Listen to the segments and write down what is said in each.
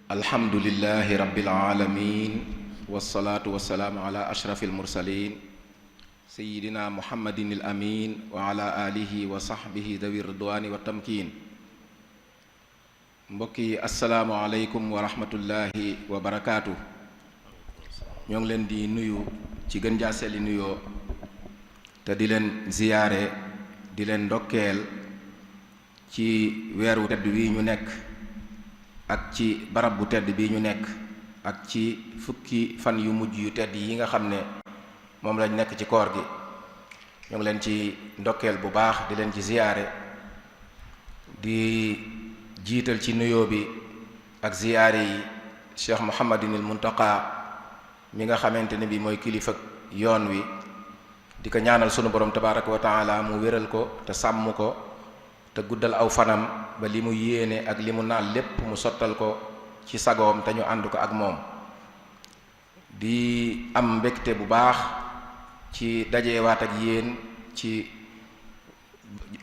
alhamdulillahi rabbil alamin wassalaatu wassalaamu ala ashrafil mursalin sayyidina muhammadin al amin wa ala alihi wa sahbihi dawi ridwani wa tamkin. mbokk yi assalaamu aleykum wa rahmatullahi wa barakaatu. ñoo ngi leen di nuyu ci gën jaa selli nuyoo te di leen ziyaare di leen ndokkeel ci weeru tedd wi ñu nekk ak ci barab bu tedd bii ñu nekk ak ci fukki fan yu mujj yu tedd yi nga xam ne moom lañ nekk ci koor gi. ñoo ngi leen ci ndokkeel bu baax di leen ci ziyaare di jiital ci nuyoo bi ak ziyaare yi Cheikh Mouhamadinil Muntaqa mi nga xamante ne bi mooy kilifa yoon wi, di ko ñaanal sunu borom tabaraka wa taala mu wéral ko te sàmm ko te guddal aw fanam ba li mu yéene ak li mu naan lépp mu sottal ko ci sagoom te ñu ànd ko ak moom. di am mbégte bu baax ci dajewaat ak yéen ci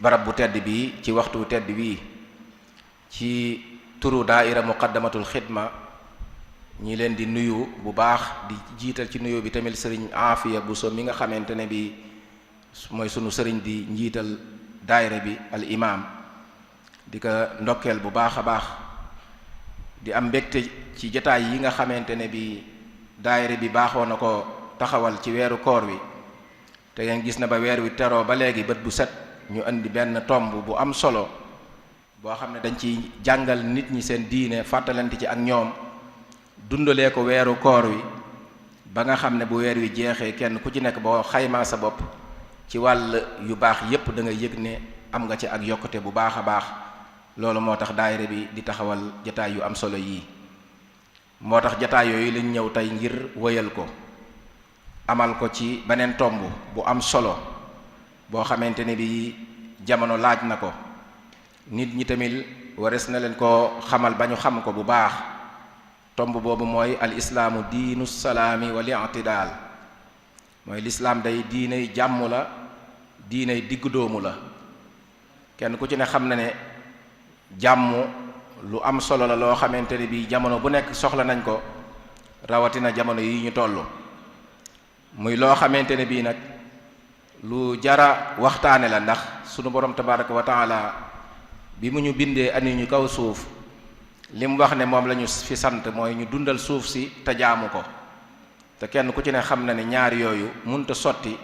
barab bu tedd bi ci waxtu tedd bii ci turu daaira muqaddamatul xidma. ñi leen di nuyu bu baax di jiital ci nuyoo bi tamit sëriñ Aafiya Buso mi nga xamante ne bi mooy sunu sëriñ di njiital daayira bi al imam, di ko ndokkeel bu baax a baax di am mbégte ci jataay yi nga xamante ne bi daayira bi baaxoo na ko taxawal ci weeru koor wi te ngeen gis na ba weer wi teroo ba léegi bët bu set ñu indi benn tomb bu am solo boo xam ne dañ ci jàngal nit ñi seen diine, fàttalante ci ak ñoom, dundalee ko weeru koor wi ba nga xam ne bu weer wi jeexee kenn ku ci nekk boo xaymaa sa bopp ci wàll yu baax yépp da nga yëg ne am nga ci ak yokkute bu baax a baax. loolu moo tax daayira bi di taxawal jataay yu am solo yii. moo tax jataay yooyu lañ ñëw tey ngir wëyal ko, amal ko ci beneen tomb bu am solo boo xamante ne bi jamono laaj na ko, nit ñi tamit wares na leen ko xamal ba ñu xam ko bu baax. tomb boobu mooy al islaamu diinu salaami wal i'tidaal, mooy lislaam day diiney jàmm la, diiney diggu doomu la. kenn ku ci ne xam na ne jàmm lu am solo la loo xamante ne bii jamono bu nekk soxla nañ ko, rawatina jamono yi ñu toll. muy loo xamante ne bii nag lu jara waxtaane la, ndax sunu borom tabaraka wa taala bi mu ñu bindee ani ñu kaw suuf li mu wax ne moom la ñu fi sant mooy ñu dundal suuf si te jaamu ko. te kenn ku ci ne xam na ne ñaar yooyu munta sotti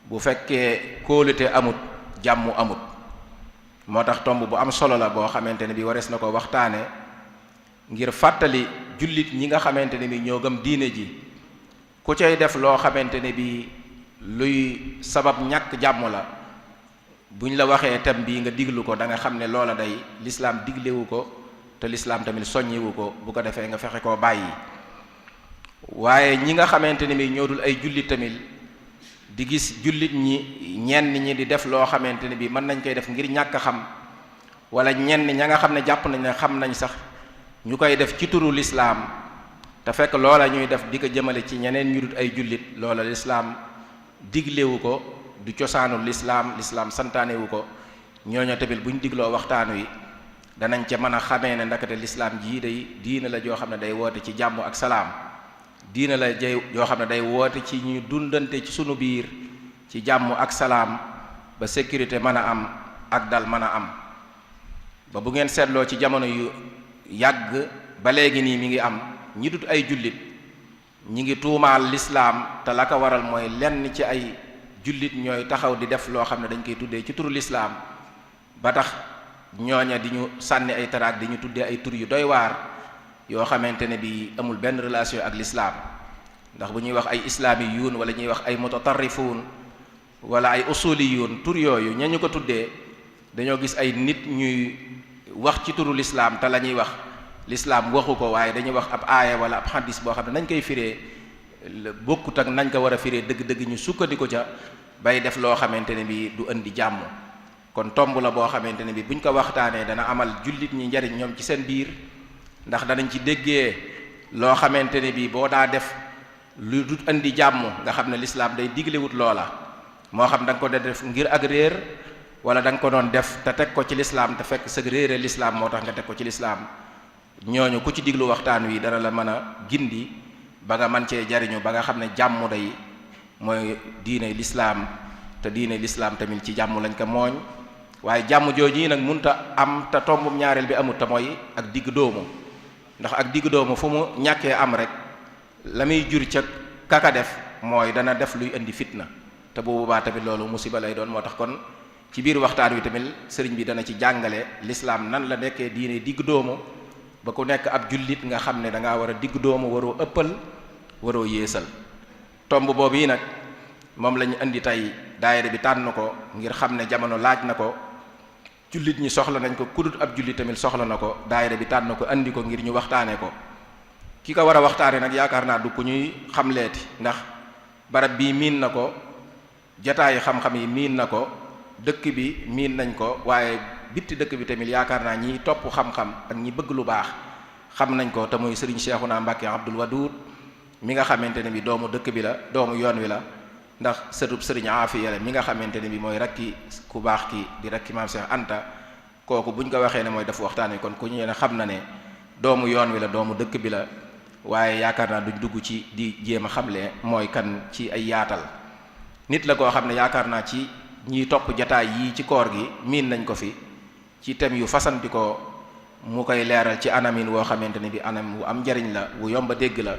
bu fekkee kóolute amut, jàmm amut. moo tax tomb bu am solo la boo xamante ne bi warees na ko waxtaane ngir fàttali jullit ñi nga xamante ne bi ñoo gëm diine ji, ku cay def loo xamante ne bi luy sabab ñàkk jàmm la, buñ la waxee tem bii nga diglu ko da nga xam ne loola day lislaam diglewu ko te lislaam tamit soññiwu ko. bu ko defee nga fexe koo bàyyi. waaye ñi nga xamante ne bi ñoo dul ay jullit tamit di gis jullit ñi ñenn ñi di def loo xamante ne bi mën nañ koy def ngir ñàkk xam, wala ñenn ña nga xam ne jàpp nañ ne xam nañ sax ñu koy def ci turu lislaam te fekk loola ñuy def di ko jëmale ci ñeneen ñu dul ay jullit, loola lislaam diglewu ko, du cosaanu lislaam, lislaam santaanewu ko. ñooñu tamit buñ digloo waxtaan wi danañ ca mën a xamee ne ndakate lislaam jii day diina la joo xam ne day woote ci jàmm ak salaam, diina la joo xam ne day woote ci ñu dundante ci sunu biir ci jàmm ak salaam ba sécurité mën a am ak dal mën a am. ba bu ngeen seetloo ci jamono yu yàgg ba léegi nii mi ngi am ñi dut ay jullit ñi ngi tuumaal lislaam, te la ko waral mooy lenn ci ay jullit ñooy taxaw di def loo xam ne dañ koy tuddee ci turu lislaam, ba tax ñooña di ñu sànni ay taraak di ñu tuddee ay tur yu doy waar yoo xamante ne bi amul benn relation ak lislaam. ndax bu ñuy wax ay islaamiyuun wala ñuy wax ay mutatarrifuun wala ay usuliyuun, tur yooyu ña ñu ko tuddee dañoo gis ay nit ñuy wax ci turu lislaam te la ñuy wax lislaam waxu ko, waaye dañuy wax ab aaya wala ab xadis boo xam ne nañ koy firee bokkut ak nañ ko war a firee dëgg-dëgg, ñu sukkandiku ca bay def loo xamante ne bi du indi jàmm. kon tomb la boo xamante ne bi buñ ko waxtaanee dana amal jullit ñi njariñ ñoom ci seen biir, ndax danañ ci déggee loo xamante ne bi boo daa def lu du indi jàmm nga xam ne lislaam day diglewut loola, moo xam da nga ko def ngir ak réer wala da nga ko doon def te teg ko ci lislaam te fekk sëg réere lislaam moo tax nga teg ko ci lislaam. ñooñu ku ci diglu waxtaan wi dana la mën a gindi ba nga man cee jariñu ba nga xam ne jàmm day mooy diine lislaam te diine lislaam tamit ci jàmm lañ ko mooñ waaye jàmm jooju nag munta am te tombum ñaareel bi amut te mooy ak digg doomu ndax ak digg doomu fu mu ñàkkee am rek la muy jur ca kaka def mooy dana def luy indi fitna te bu boobaa tamit loolu musiba lay doon moo tax kon ci biir waxtaan wi tamit sëriñ bi dana ci jàngale lislaam nan la nekkee diine digg doomu ba ku nekk ab jullit nga xam ne da ngaa war a digg doomu waroo ëppal waroo yéesal tomb boobu yi nag moom lañu indi tey daayira bi tànn ko ngir xam ne jamono laaj na ko jullit ñi soxla nañ ko kudut ab jullit tamit soxla na ko daayira bi tànn ko andi ko ngir ñu waxtaanee ko ki ko war a waxtaanee nag yaakaar naa du ku ñuy xamleeti ndax barab bii miin na ko jataayi xam-xam yi miin na ko dëkk bi miin nañ ko waaye bitti dëkk bi tamit yaakaar naa ñiy topp xam-xam ak ñi bëgg lu baax xam nañ ko te muy sëriñ Cheikhouna Mbacké Abdoul Wadoud mi nga xamante ne bi doomu dëkk bi la doomu yoon wi la ndax sëtub sëriñ Afiya la mi nga xamante ne bi mooy rakki ku baax ki di rakki maam Cheikh Anta kooku buñ ko waxee ne mooy def waxtaan wi kon ku ñu ne xam na ne doomu yoon wi la doomu dëkk bi la waaye yaakaar naa duñ dugg ci di jéem a xamle mooy kan ci ay yaatal nit la koo xam ne yaakaar naa ci ñiy topp jataay yii ci koor gi miin nañ ko fi ci thème yu fasanti ko mu koy leeral ci anamin woo xamante ne bi anam wu am njariñ la wu yomba dégg la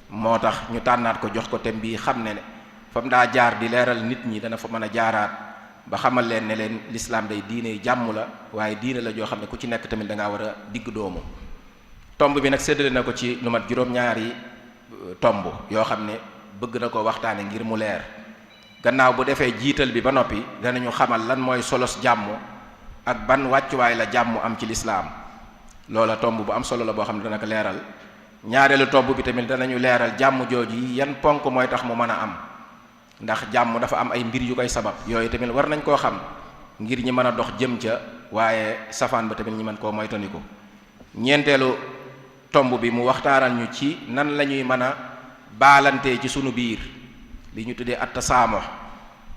moo tax ñu tànnaat ko jox ko thème bi xam ne fa mu daa jaar di leeral nit ñi dana fa mën a jaaraat ba xamal leen ne leen lislaam day diine jàmm la waaye diine la joo xam ne ku ci nekk tamit da ngaa war a digg doomu tomb bi nag séddale na ko ci lu mat juróom-ñaari tomb yoo xam ne bëgg na ko waxtaane ngir mu leer gannaaw bu defee jiital bi ba noppi danañu xamal lan mooy solos jàmm ak ban wàccuwaay la jàmm am ci lislaam loola tomb bu am solo la boo xam ne dana ko leeral ñaareelu tomb bi tamit danañu leeral jàmm jooju yi yan ponk mooy tax mu mën a am ndax jàmm dafa am ay mbir yu koy sabab yooyu tamit war nañ koo xam ngir ñi mën a dox jëm ca waaye safaan ba tamit ñi mën koo moytandiku ñeenteelu tomb bi mu waxtaanal ñu ci nan la ñuy mën a baalantee ci sunu biir li ñu tuddee at-tasaamuh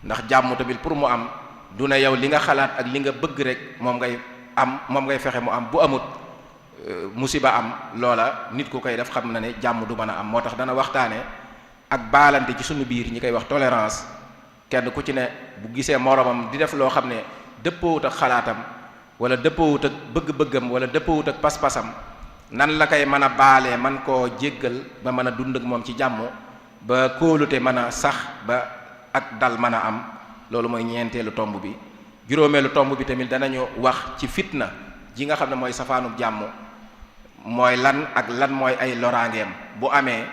ndax jàmm tamit pour mu am du ne yow li nga xalaat ak li nga bëgg rek moom ngay fexe mu am bu amut musiba am loola nit ku koy def xam na ne jàmm du mën a am moo tax dana waxtaane ak baalante ci sunu biir ñi koy wax tolérance kenn ku ci ne bu gisee moromam di def loo xam ne dëppoowut ak xalaatam wala dëppoowut ak bëgg-bëggam wala dëppoowut ak pas-pasam nan la koy mën a baalee man koo jéggal ba mën a dund ak moom ci jàmm ba kóolute mën a sax ba ak dal mën a am loolu mooy ñeenteelu tomb bi juróomeelu tomb bi tamit danañu wax ci fitna ji nga xam ne mooy safaanub jàmm mooy lan ak lan mooy ay loraangeem bu amee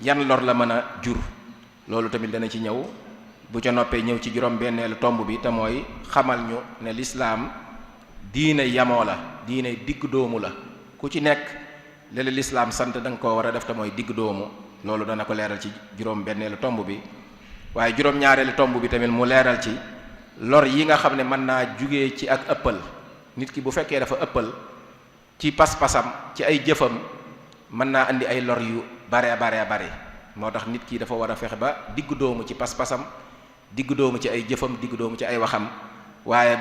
yan lor la mën a jur loolu tamit dana ci ñëw bu ca noppee ñëw ci juróom-benneelu tomb bi te mooy xamal ñu ne lislaam diine yamoo la diine digg doomu la ku ci nekk lele lislaam sant da nga koo war a def te mooy digg doomu loolu dana ko leeral ci juróom-benneelu tomb bi waaye juróom-ñaareelu tomb bi tamit mu leeral ci lor yi nga xam ne mën naa jugee ci ak ëppal nit ki bu fekkee dafa ëppal ci pas-pasam ci ay jëfam mën naa indi ay lor yu bare moo tax nit ki dafa war a fexe ba diggu doomu ci pas-pasam diggu doomu ci ay jëfam diggu doomu ci ay waxam waaye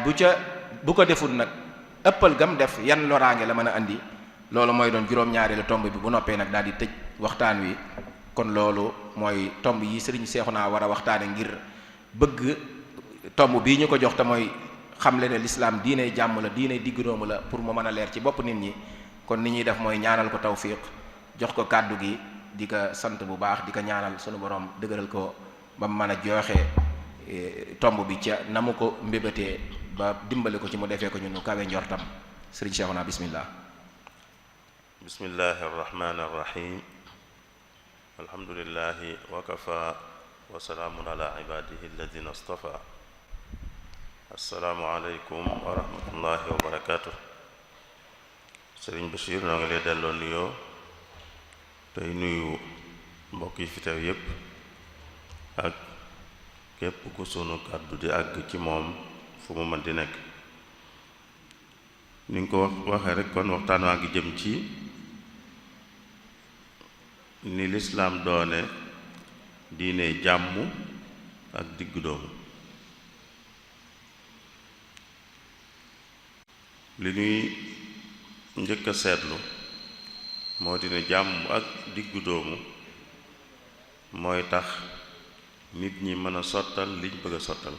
bu ko deful nag ëppal gam def yan loraange la mën a andi loolu mooy doon juróom-ñaareelu tomb bi bu noppee nag daal di tëj waxtaan wi kon loolu mooy tomb yi sëriñ Seexuna war a waxtaane ngir bëgg tomb bii ñu ko jox te mooy xamle ne lislaam diine jàmm la diine diggu doomu la pour mu mën a leer ci bopp nit ñi kon ni ñuy def mooy ñaanal ko tawfiq jox ko kàddu gi di ko sant bu baax di ko ñaanal sunu borom dëgëral ko ba mu mën a joxe tomb bi ca na mu ko mbébétee ba dimbale ko ci mu defee ko ñun nu kawe njortam sëriñ Seexuna bismillah bismillahi arrahmani arrahim alhamdulillahi wa kafa wa salaamun ala ibadihi alladina astafa assalaamu aleykum wa rahmatullahi wa barakatuh sëriñ Bachir noo ngi lay delloo nuyoo tey nuyu mbokk yi fi teew yépp ak képp ku sunu kàddu di àgg ci moom fu mu mën di nekk ni nga ko waxee rek kon waxtaan waa ngi jëm ci ni lislaam doone diine jàmm ak diggu doomu li ñuy njëkk a seetlu moo di ne jàmm ak diggu doomu mooy tax nit ñi mën a sottal liñ bëgg a sottal.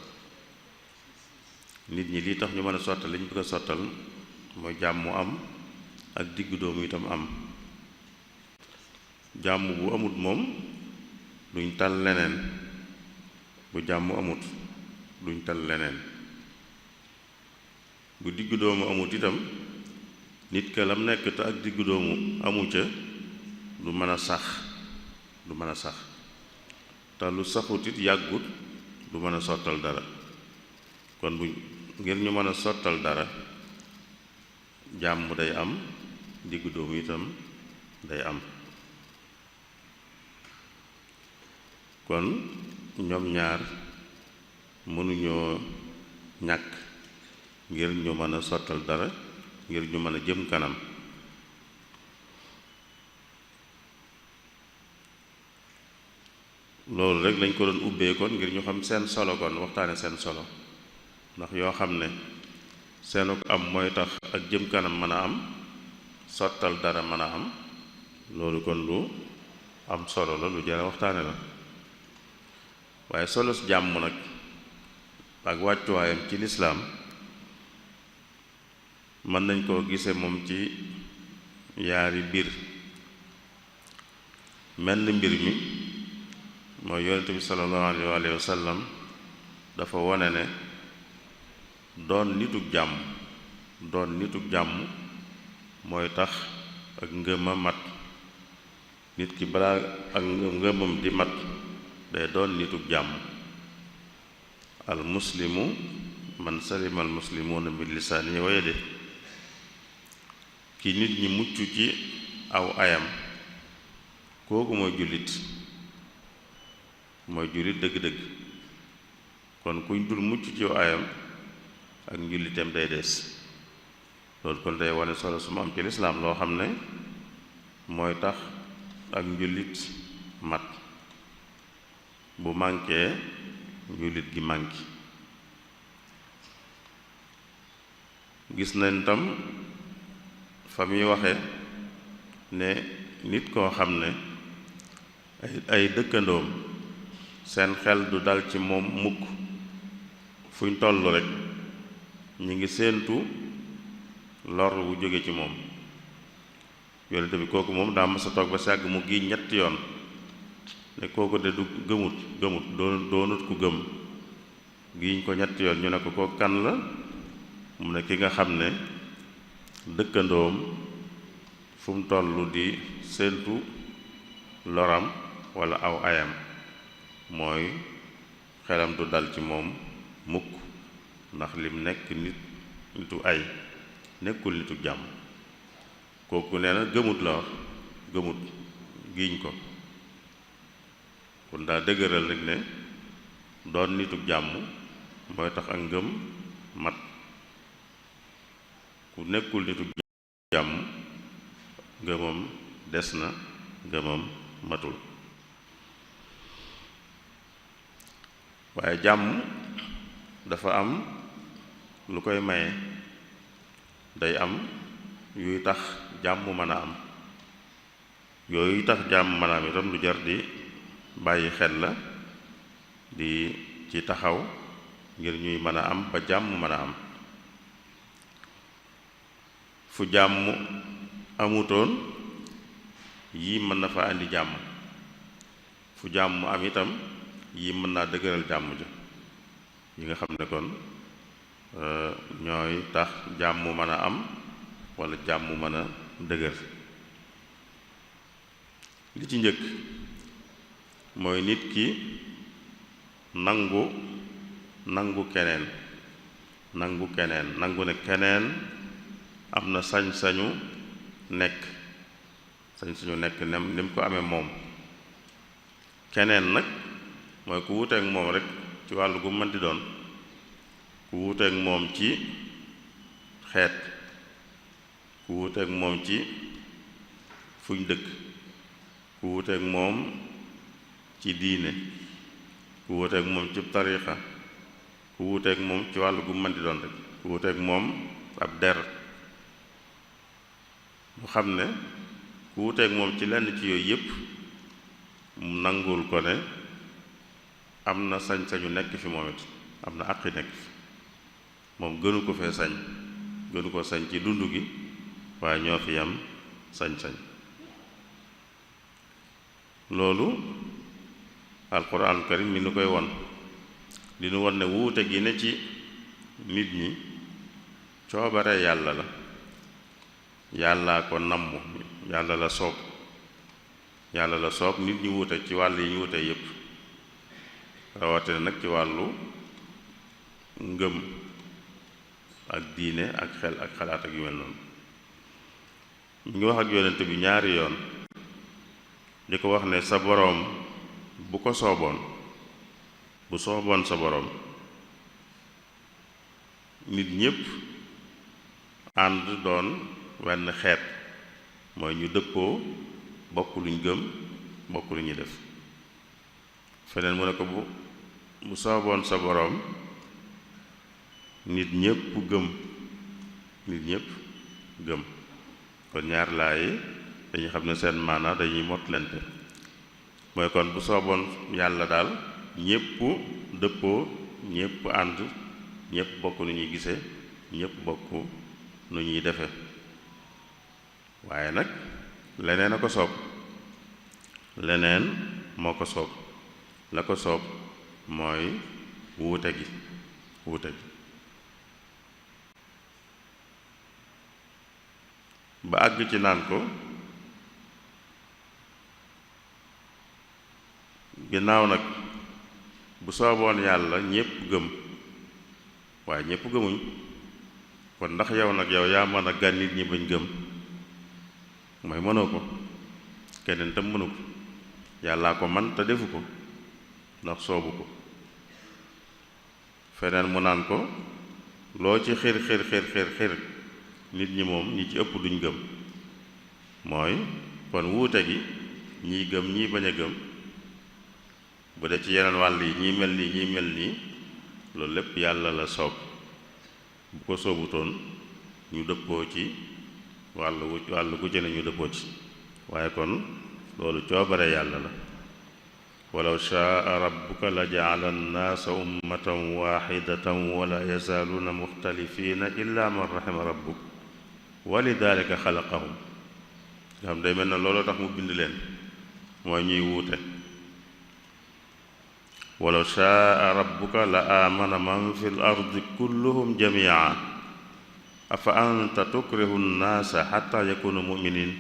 nit ñi lii tax ñu mën a sottal liñ bëgg a sottal mooy jàmm am ak diggu doomu itam am. jàmm bu amut moom duñ tal leneen, bu jàmm amut duñ tal leneen. bu diggu doomu amut itam nit ka lam nekk te ak diggu doomu amu ca du mën a sax, du mën a sax te lu saxut it yàggut du mën a sottal dara. kon bu ngir ñu mën a sottal dara jàmm day am, diggu doomu itam day am. kon ñoom ñaar mënuñoo ñàkk ngir ñu mën a sottal dara, ngir ñu mën a jëm kanam. loolu rek lañ ko doon ubbee kon ngir ñu xam seen solo, kon waxtaane seen solo, ndax yoo xam ne seenu am mooy tax ak jëm kanam mën a am, sottal dara mën a am, loolu kon lu am solo la, lu jara waxtaane la. waaye solo si jàmm nag ak wàccuwaayam ci lislaam mën nañ koo gise moom ci yaari mbir. menn mbir mi mooy yonent bi sallallahu alayhi wa sallam dafa wone ne doon nitug jàmm mooy tax ak ngëma mat. nit ki balaa ak ngëmam di mat day doon nitug jàmm. al muslimu man salima al muslimuuna min lisaanihi wa yadihi. ki nit ñi mucc ci aw ayam kooku mooy jullit, mooy jullit dëgg-dëgg. kon kuñ dul mucc ci aw ayam ak njullitam day des. loolu kon day wane solo su mu am ci lislaam, loo xam ne mooy tax ak njullit mat. bu mànkee njullit gi mànki. gis nañ tam fa muy waxe ne nit koo xam ne ay dëkkandoom seen xel du dal ci moom mukk, fuñ toll rek ñi ngi séentu lor wu jóge ci moom. yonent bi kooku moom daa mas a toog ba sàgg mu giiñ ñetti yoon ne kooku de du gëmut doonut ku gëm. giiñ ko ñetti yoon ñu ne ko kooku kan la, mu ne ki nga xam ne dëkkandoom fu mu toll di séentu loram walla aw ayam, mooy xelam du dal ci moom mukk, ndax lim nekk nitu ay, nekkul nitu jàmm. kooku nee na gëmut la wax, gëmut giiñ ko. kon daa dëgëral rek ne doon nitu jàmm mooy tax ak ngëm mat. ku nekkul nitu jàmm ngëmam des na, ngëmam matul. waaye jàmm dafa am lu koy maye, day am yuy tax jàmm mën a am. yooyu tax jàmm mën a am itam lu jar di bàyyi xel la, di ci taxaw ngir ñuy mën a am ba jàmm mën a am. fu jàmm amutoon yii mën na fa indi jàmm, fu jàmm am itam yii mën naa dëgëral jàmm ja, yi nga xam ne kon ñooy tax jàmm mën a am walla jàmm mën a dëgër. li ci njëkk mooy nit ki nangu keneen, nangu ne keneen am na sañ-sañu nekk ni mu ko amee moom. keneen nag mooy ku wuuteek moom rek ci wàllu gu mën di doon, ku wuuteek moom ci xeet, ku wuuteek moom ci fuñ dëkk, ku wuuteek moom ci diine, ku wuuteek moom ci tariixa, ku wuuteek moom ci wàllu gu mën di doon rek, ku wuuteek moom ab der. mu xam ne ku wuteeg moom ci lenn ci yooyu yépp mu nangul ko ne am na sañ-sañu nekk fi moom it am na àqi nekk fi moom gënu ko fee sañ gënu ko sañ ci dund gi waaye ñoo fi yam sañ-sañ loolu alquran karim mi nu koy won di nu won ne wuute gi ne ci nit ñi coobare yàlla la yàllaa ko namm yàlla la soob nit ñi wuute ci wàll yi ñu wuute yépp rawatina nag ci wàllu ngëm ak diine ak xel ak xalaat ak yu mel noonu mi ngi wax ak yonent bi ñaari yoon di ko wax ne sa boroom bu ko sooboon bu sooboon sa boroom nit ñépp ànd doon wenn xeet mooy ñu dëppoo bokk luñ gëm bokk lu ñuy def feneen mu ne ko bu sooboon sa boroom nit ñépp gëm kon ñaar laay dañuy xam ne seen maana dañuy motlente mooy kon bu sooboon yàlla daal ñépp dëppoo ñépp ànd ñépp bokk nu ñuy gise ñépp bokk nu ñuy defe waaye nag leneen a ko soob leneen moo ko soob la ko soob mooy wuute gi ba àgg ci naan ko ginnaaw nag bu sooboon yàlla ñépp gëm waaye ñépp gëmuñ kon ndax yow nag yaa mën a gan nit ñi bañ gëm mooy mënoo ko keneen tam mënu ko yàllaa ko man te defu ko ndax soobu ko feneen mu naan ko loo ci xir nit ñi moom ñi ci ëpp duñ gëm mooy kon wuute gi ñiy gëm ñii bañ a gëm bu dee ci yeneen wàll yi ñii mel nii ñii mel nii loolu lépp yàlla la soob bu ko soobutoon ñu dëppoo ci wàll gu ci ne ñu dëppoo ci waaye kon loolu coobare yàlla la walaw shaa rabbuka la ja'ala an-naasa ummatan waahidatan wala yazaaluuna muxtalifiina illa man rahima rabbuk wa lidaalika xalaqahum nga xam day mel na looloo tax mu bind leen mooy ñuy wuute walaw shaa rabbuka la aamana man fi l ardi kulluhum jamii'an afa anta tukrihu nnaasa xatta yakunu muminin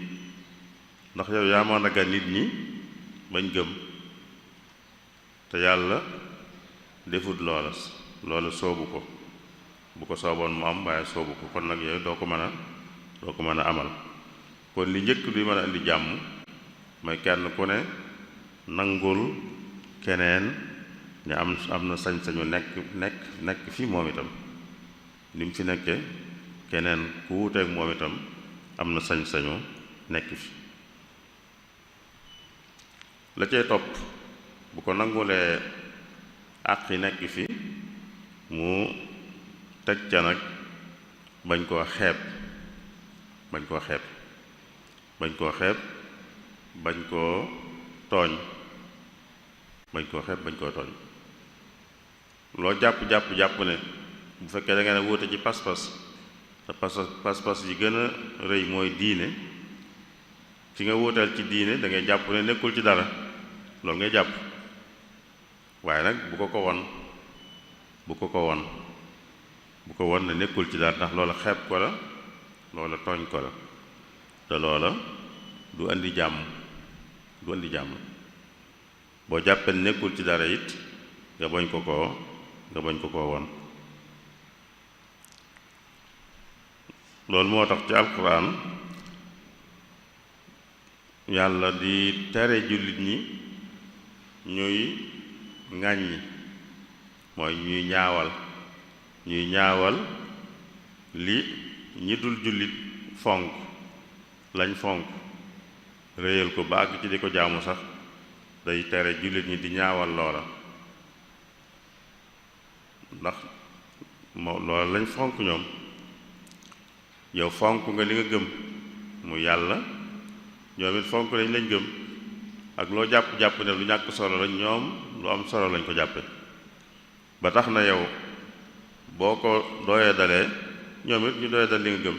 ndax yow yaa mën a gan nit ñi bañ gëm te yàlla defut loola soobu ko bu ko sooboon mu am waaye soobu ko kon nag yooyu doo ko mën a amal kon li njëkk luy mën a indi jàmm mooy kenn ku ne nangul keneen ne am na sañ-sañu nekk fi moom itam ni mu fi nekke keneen ku wuuteeg moom itam am na sañ-sañu nekk fi la cay topp bu ko nangulee àq yi nekk fi mu teg ca nag bañ koo xeeb bañ koo tooñ loo jàpp ne bu fekkee da ngeen a wuute ci pas-pas te pas-pas yi gën a rëy mooy diine ki nga wuuteel ci diine da ngay jàpp ne nekkul ci dara loolu ngay jàpp waaye nag bu ko won ne nekkul ci dara ndax loola xeeb ko la loola tooñ ko la te loola du andi jàmm boo jàppee nekkul ci dara it nga bañ ko koo won loolu moo tax ci alquran yàlla di tere jullit ñi ñuy ŋàññi mooy ñuy ñaawal li ñi dul jullit fonk lañ fonk réyal ko ba àgg ci di ko jaamu sax day tere jullit ñi di ñaawal loola ndax loola lañ fonk ñoom yow fonk nga li nga gëm mu yàlla ñoom it fonk nañ lañ gëm ak loo jàpp-jàpp ne lu ñàkk solo lañ ñoom lu am solo lañ ko jàppe ba tax na yow boo ko doyee dalee ñoom it ñu doyee dal li nga gëm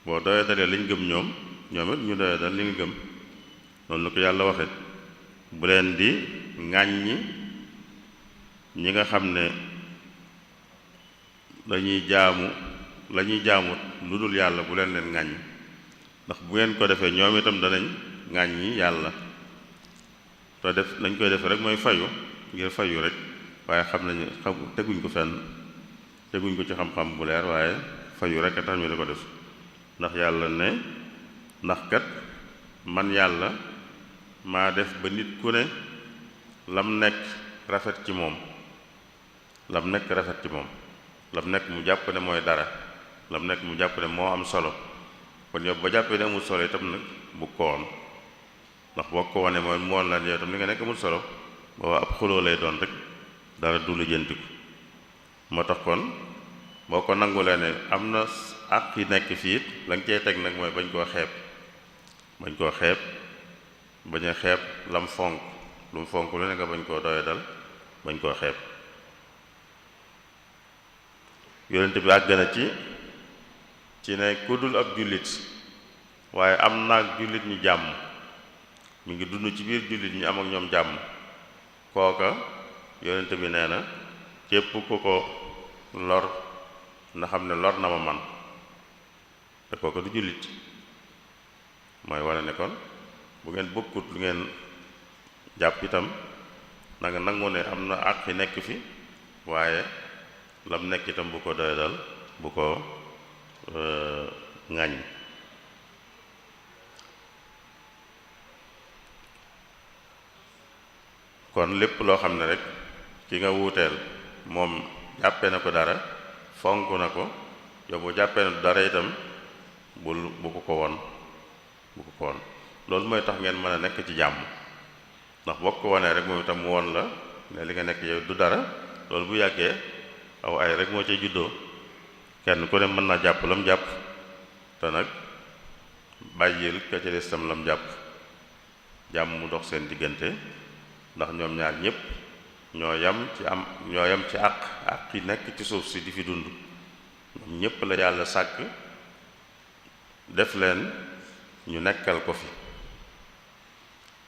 boo doyee dalee liñ gëm ñoom it ñu doyee dal li nga gëm noonu la ko yàlla waxe bu leen di ŋàññi ñi nga xam ne lañuy jaamu lu dul yàlla bu leen ŋàññ ndax bu ngeen ko defee ñoom itam danañ ŋàññi yàlla te def nañ koy defee rek mooy fayu ngir fayu rek waaye xam nañu teguñ ko fenn teguñ ko ci xam-xam bu leer waaye fayu rek a tax ñu di ko def ndax yàlla ne ndax kat man yàlla maa def ba nit ku ne lam nekk rafet ci moom lam nekk mu jàpp ne mooy dara lam nekk mu jàpp ne moo am solo kon yow ba jàppee ne amul solo itam nag bu ko woon ndax boo ko wane mooy mu woon la yow itam li nga nekk amul solo booba ab xuloo lay doon rek dara du la jëntiku moo tax kon boo ko nangulee ne am na àq yi nekk fii it la nga cey teg nag mooy bañ koo xeeb bañ a xeeb lam fonk lu mu fonk lu ne nga bañ koo doye dal bañ koo xeeb yonent bi àgg na ci ne ku dul ab jullit waaye am naag jullit ñi jàmm mi ngi dund ci biir jullit ñi am ak ñoom jàmm kooka yonent bi nee na képp ku ko lor na xam ne lor na ma man te kooka du jullit mooy wane ne kon bu ngeen bokkut lu ngeen jàpp itam na nga nangu ne am na àq yi nekk fi waaye lam nekk itam bu ko doy dal bu ko ŋàññ kon lépp loo xam ne rek ki nga wuuteel moom jàppee na ko dara fonk na ko yow bu jàppee na dara itam bu ko won loolu mooy tax ngeen mën a nekk ci jàmm ndax boo ko wonee rek moom itam mu won la ne li nga nekk yow du dara loolu bu yàggee aw ay rek moo cay juddoo kenn ku ne mën naa jàpp lam jàpp te nag bàyyil ka ca des tam lam jàpp jàmm mu dox seen diggante ndax ñoom ñaar ñépp ñoo yam ci àq yi nekk ci suuf si di fi dund ñoom ñépp la yàlla sàkk def leen ñu nekkal ko fi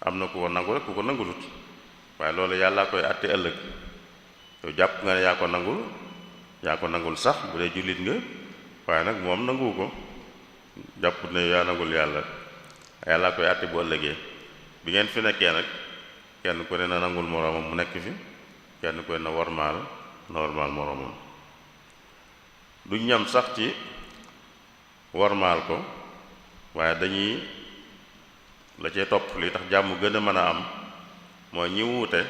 am na ku ko nangu rek ku ko nangulut waaye loolu yàllaa koy àtte ëllëg yow jàpp nga ne yaa ko nangul sax bu dee jullit nga waaye nag moom nanguwu ko jàpp ne yaa nangul yàllaa koy àtte bu ëllëgee bi ngeen fi nekkee nag kenn ku ne na nangul moroomam mu nekk fi kenn ku ne na wormaal moroomam du ñam sax ci wormaal ko waaye dañuy la cee topp li tax jàmm gën a mën a am mooy ñi wuute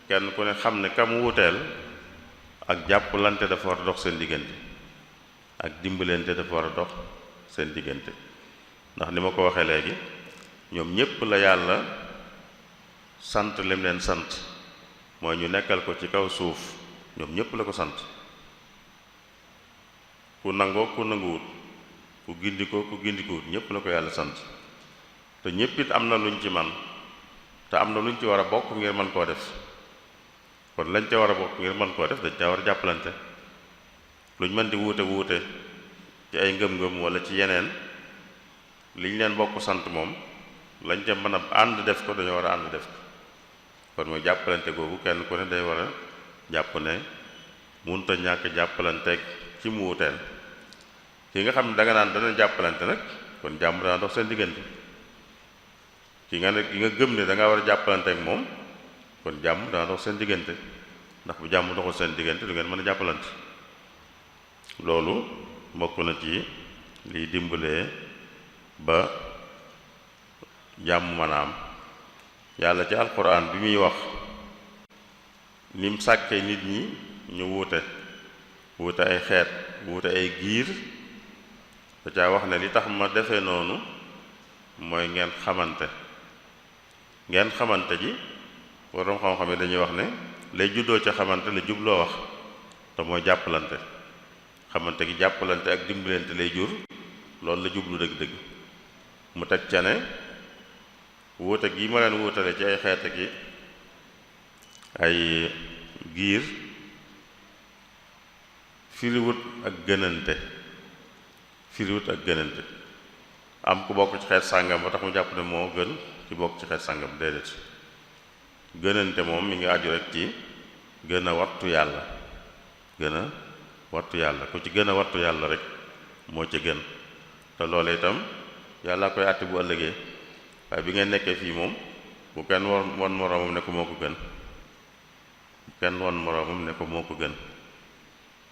kenn ku ne xam ne kam wuuteel ak jàppalante dafa war a dox seen diggante ak dimbalante dafa war a dox seen diggante ndax ni ma ko waxee léegi ñoom ñépp la yàlla sant lim leen sant mooy ñu nekkal ko ci kaw suuf ñoom ñépp la ko sant ku nangoo ku nanguwut ku gindikoo ku gindikuwut ñépp la ko yàlla sant te ñépp it am na luñ ci man te am na luñ ci war a bokk ngir mën koo def kon lañ ca war a bokk ngir mën koo def dañ ca war a jàppalante luñ mën di wuute ci ay ngëm-ngëm wala ci yeneen liñ leen bokk sant moom lañ ca mën a ànd def ko dañoo war a ànd def ko kon mooy jàppalante googu kenn ku ne day war a jàpp ne munta ñàkk jàppalanteeg ci mu wuteel ki nga xam ne danga naan dana jàppalante nag kon jàmm dana dox seen diggante ki nga gëm ne da nga war a jàppalante ak moom kon jàmm dana dox seen diggante ndax bu jàmm doxul seen diggante du ngeen mën a jàppalante loolu bokk na ci liy dimbalee ba jàmm mën a am yàlla ci alquran bi muy wax nim sàkkee nit ñi ñu wuute ay xeet wuute ay giir da caa wax ne li tax ma defee noonu mooy ngeen xamante ji waroom xam-xam yi dañuy wax ne lay juddoo ca xamante la jubloo wax te mooy jàppalante xamante gi jàppalante ak dimbalante lay jur loolu la jublu dëgg-dëgg mu teg ca ne wuute gi ma leen wuutale ci ay xeete gi ay giir firiwut ak gënante am ku bokk ci xeet sàngam ba tax mu jàpp ne moo gën ci bokk ci xeet sàngam déedéet gënante moom mi ngi aju rek ci gën a wattu yàlla ku ci gën a wattu yàlla rek moo ci gën te loolu itam yàlla koy àtte bu ëllëgee waaye bi ngeen nekkee fii moom bu kenn won moroomam ne ko moo ko gën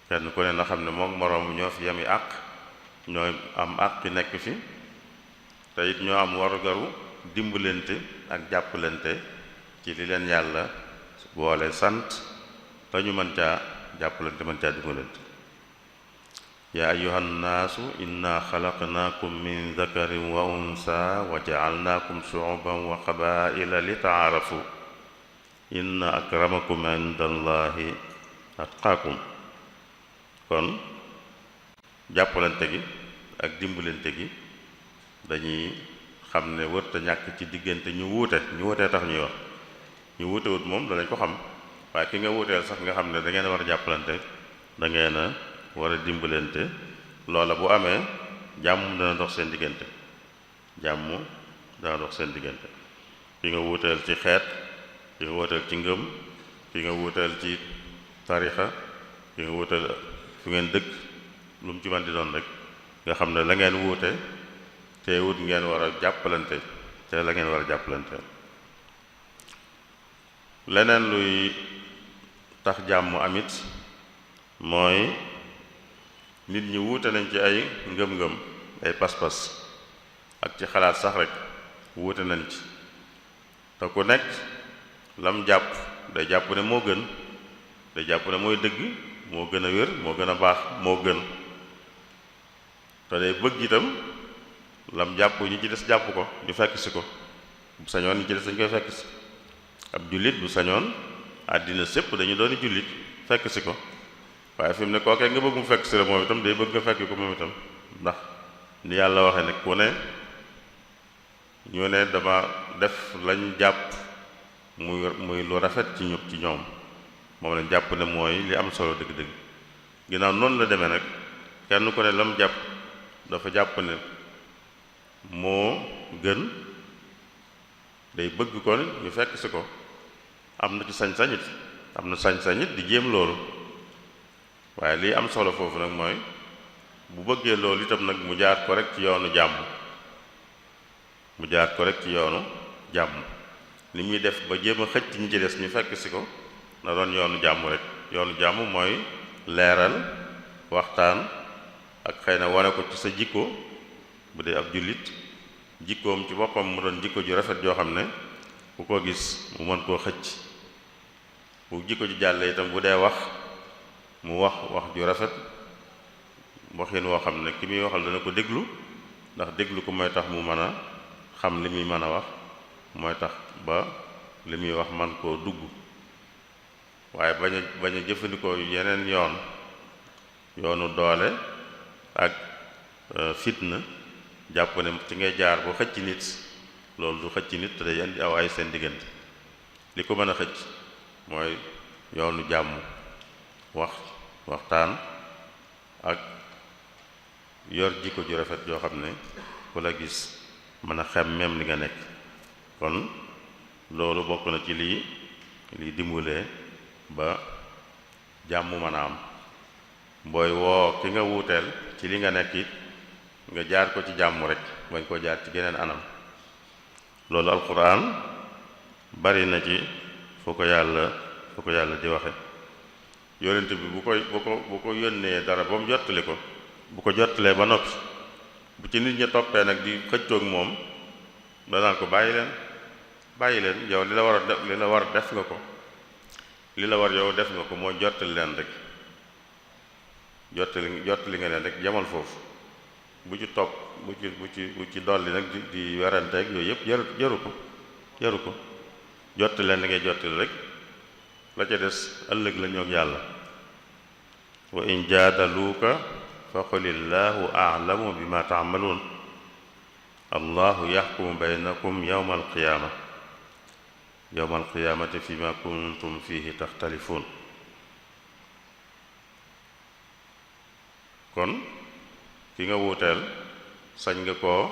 kenn ku ne na xam ne moom moroom ñoo fi yami àq ñooy am àq nekk fi te it ñoo am warugaru dimbalante ak jàppalante ci li leen yàlla boole sant te ñu mën caa jàppalante mën caa dimbalante yaa ayyuhan naasu inna xalaqnaakum min dakarin wa unsa wa ja'alnaakum shu'uban wa qabaa'ila li ta'aarafu inna akramakum inda allahi atqaakum kon jàppalante gi ak dimbalante gi dañuy xam ne wërta ñàkk ci diggante ñu wuutee tax ñuy wax ñu wuute wut moom danañ ko xam waaye ki nga wuuteel sax nga xam ne da ngeen a war a jàppalante da ngeen a war a dimbalante loola bu amee jàmm dana dox seen diggante ki nga wuuteel ci xeet ki nga wuuteel ci ngëm ki nga wuuteel ci tarixa ki nga wuuteel fu ngeen dëkk lu mu ci man di doon rek nga xam ne la ngeen wuute te wut ngeen war a jàppalante te la ngeen war a jàppalante leneen luy tax jàmm amit mooy nit ñi wuute nañ ci ay ngëm-ngëm ay pas-pas ak ci xalaat sax rek wuute nañ ci te ku nekk lam jàpp day jàpp ne moo gën day jàpp ne mooy dëgg moo gën a wér moo gën a baax moo gën te day bëgg itam lam jàpp ñi ci des jàpp ko ñu fekk si ko bu sañoon ñi ci des dañ koy fekk si ab jullit bu sañoon àddina sépp dañu doon jullit fekk si ko waaye fi mu ne kookee nga bëgg mu fekk si la moom itam day bëgg nga fekk ko moom itam ndax ni yàlla waxee ne ku ne ñu ne dama def lañ jàpp muy lu rafet ci ñoom moom lañ jàpp ne mooy li am solo dëgg-dëgg ginnaaw noonu la demee nag kenn ku ne lam jàpp dafa jàpp ne moo gën day bëgg kon ñu fekk si ko am na ci sañ-sañit di jéem loolu waaye lii am solo foofu nag mooy bu bëggee loolu itam nag mu jaar ko rek ci yoonu jàmm li muy def ba jéem a xëcc ñi ci des ñu fekk si ko na doon yoonu jàmm rek yoonu jàmm mooy leeral waxtaan ak xëy na wane ko ci sa jikko bu dee ab jullit jikkoom ci boppam mu doon jikko ju rafet joo xam ne ku ko gis mu mën koo xëcc bu jikko ji jàlle itam bu dee wax mu wax ju rafet waxin woo xam ne ki muy waxal dana ko déglu ndax déglu ko mooy tax mu mën a xam li muy mën a wax mooy tax ba li muy wax man koo dugg waaye bañ a jëfandikoo yeneen yoonu doole ak fitna jàpp ne ci ngay jaar bu xëcc nit loolu du xëcc nit te day indi aw ay seen diggante li ko mën a xëcc mooy yoonu jàmm waxtaan ak yor jikko ju rafet joo xam ne ku la gis mën a xem même li nga nekk kon loolu bokk na ci lii dimbalee ba jàmm mën a am booy woo ki nga wuuteel ci li nga nekk it nga jaar ko ci jàmm rek bañ koo jaar ci geneen anam loolu alquran bari na ci fu ko yàlla di waxe yonent bi bu ko yónnee dara ba mu jottali ko bu ko jottalee ba noppi bu ci nit ña toppee nag di xëccoog moom danaan ko bàyyi leen yow li la war def nga ko li la war yow def nga ko mooy jottali leen rek jottali nga leen rek jamal foofu bu ci topp bu ci dolli nag di weranteeg yooyu yëpp jaru ko jottali leen li ngay jottali rek la ca des ëllëg la ñoog yàlla wa in jaadaluuka fa qulillaahu a'lamu bima ta'maluun allahu yaxkumu baynakum yawma alqiyaamati fima kuntum fihi taxtalifuun. kon ki nga wuuteel sañ nga koo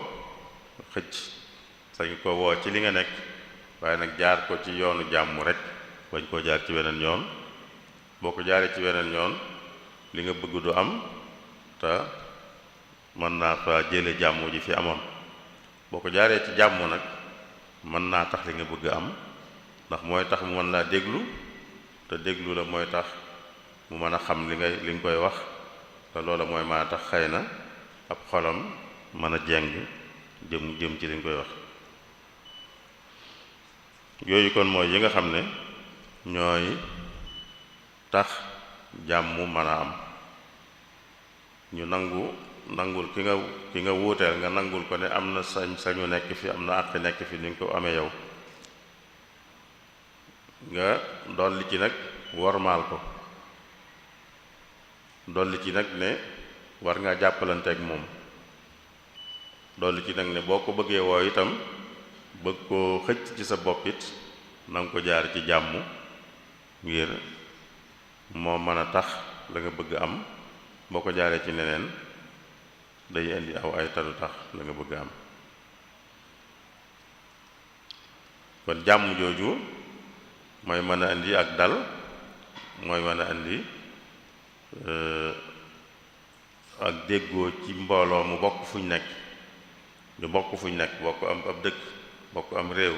xëcc, sañ nga koo woo ci li nga nekk, waaye nag jaar ko ci yoonu jàmm rek, bañ koo jaar ci weneen yoon. boo ko jaaree ci weneen yoon li nga bëgg du am, te mën naa fa jële jàmm ji fi amoon. boo ko jaaree ci jàmm nag mën naa tax li nga bëgg am, ndax mooy tax mu mën laa déglu, te déglu la mooy tax mu mën a xam li nga koy wax, te loola mooy mën a tax xëy na ab xolam mën a jeng jëm ci li nga koy wax. yooyu kon mooy yi nga xam ne ñooy tax jàmm mën a am. ñu nangul ki nga wuuteel nga nangul ko ne am na sañu nekk fi, am na àq nekk fi ni nga ko amee yow, nga dolli ci nag wormaal ko, dolli ci nag ne war ngaa jàppalanteeg moom, dolli ci nag ne boo ko bëggee woo itam bëgg koo xëcc ci sa bopp it na nga ko jaar ci jàmm, ngir moo mën a tax la nga bëgg am. boo ko jaaree ci neneen day indi aw ay talu tax la nga bëgg am. kon jàmm jooju mooy mën a indi ak dal, mooy mën a indi ak déggoo ci mbooloo mu bokk fuñ nekk, ñu bokk fuñ nekk, bokk am ab dëkk, bokk am réew,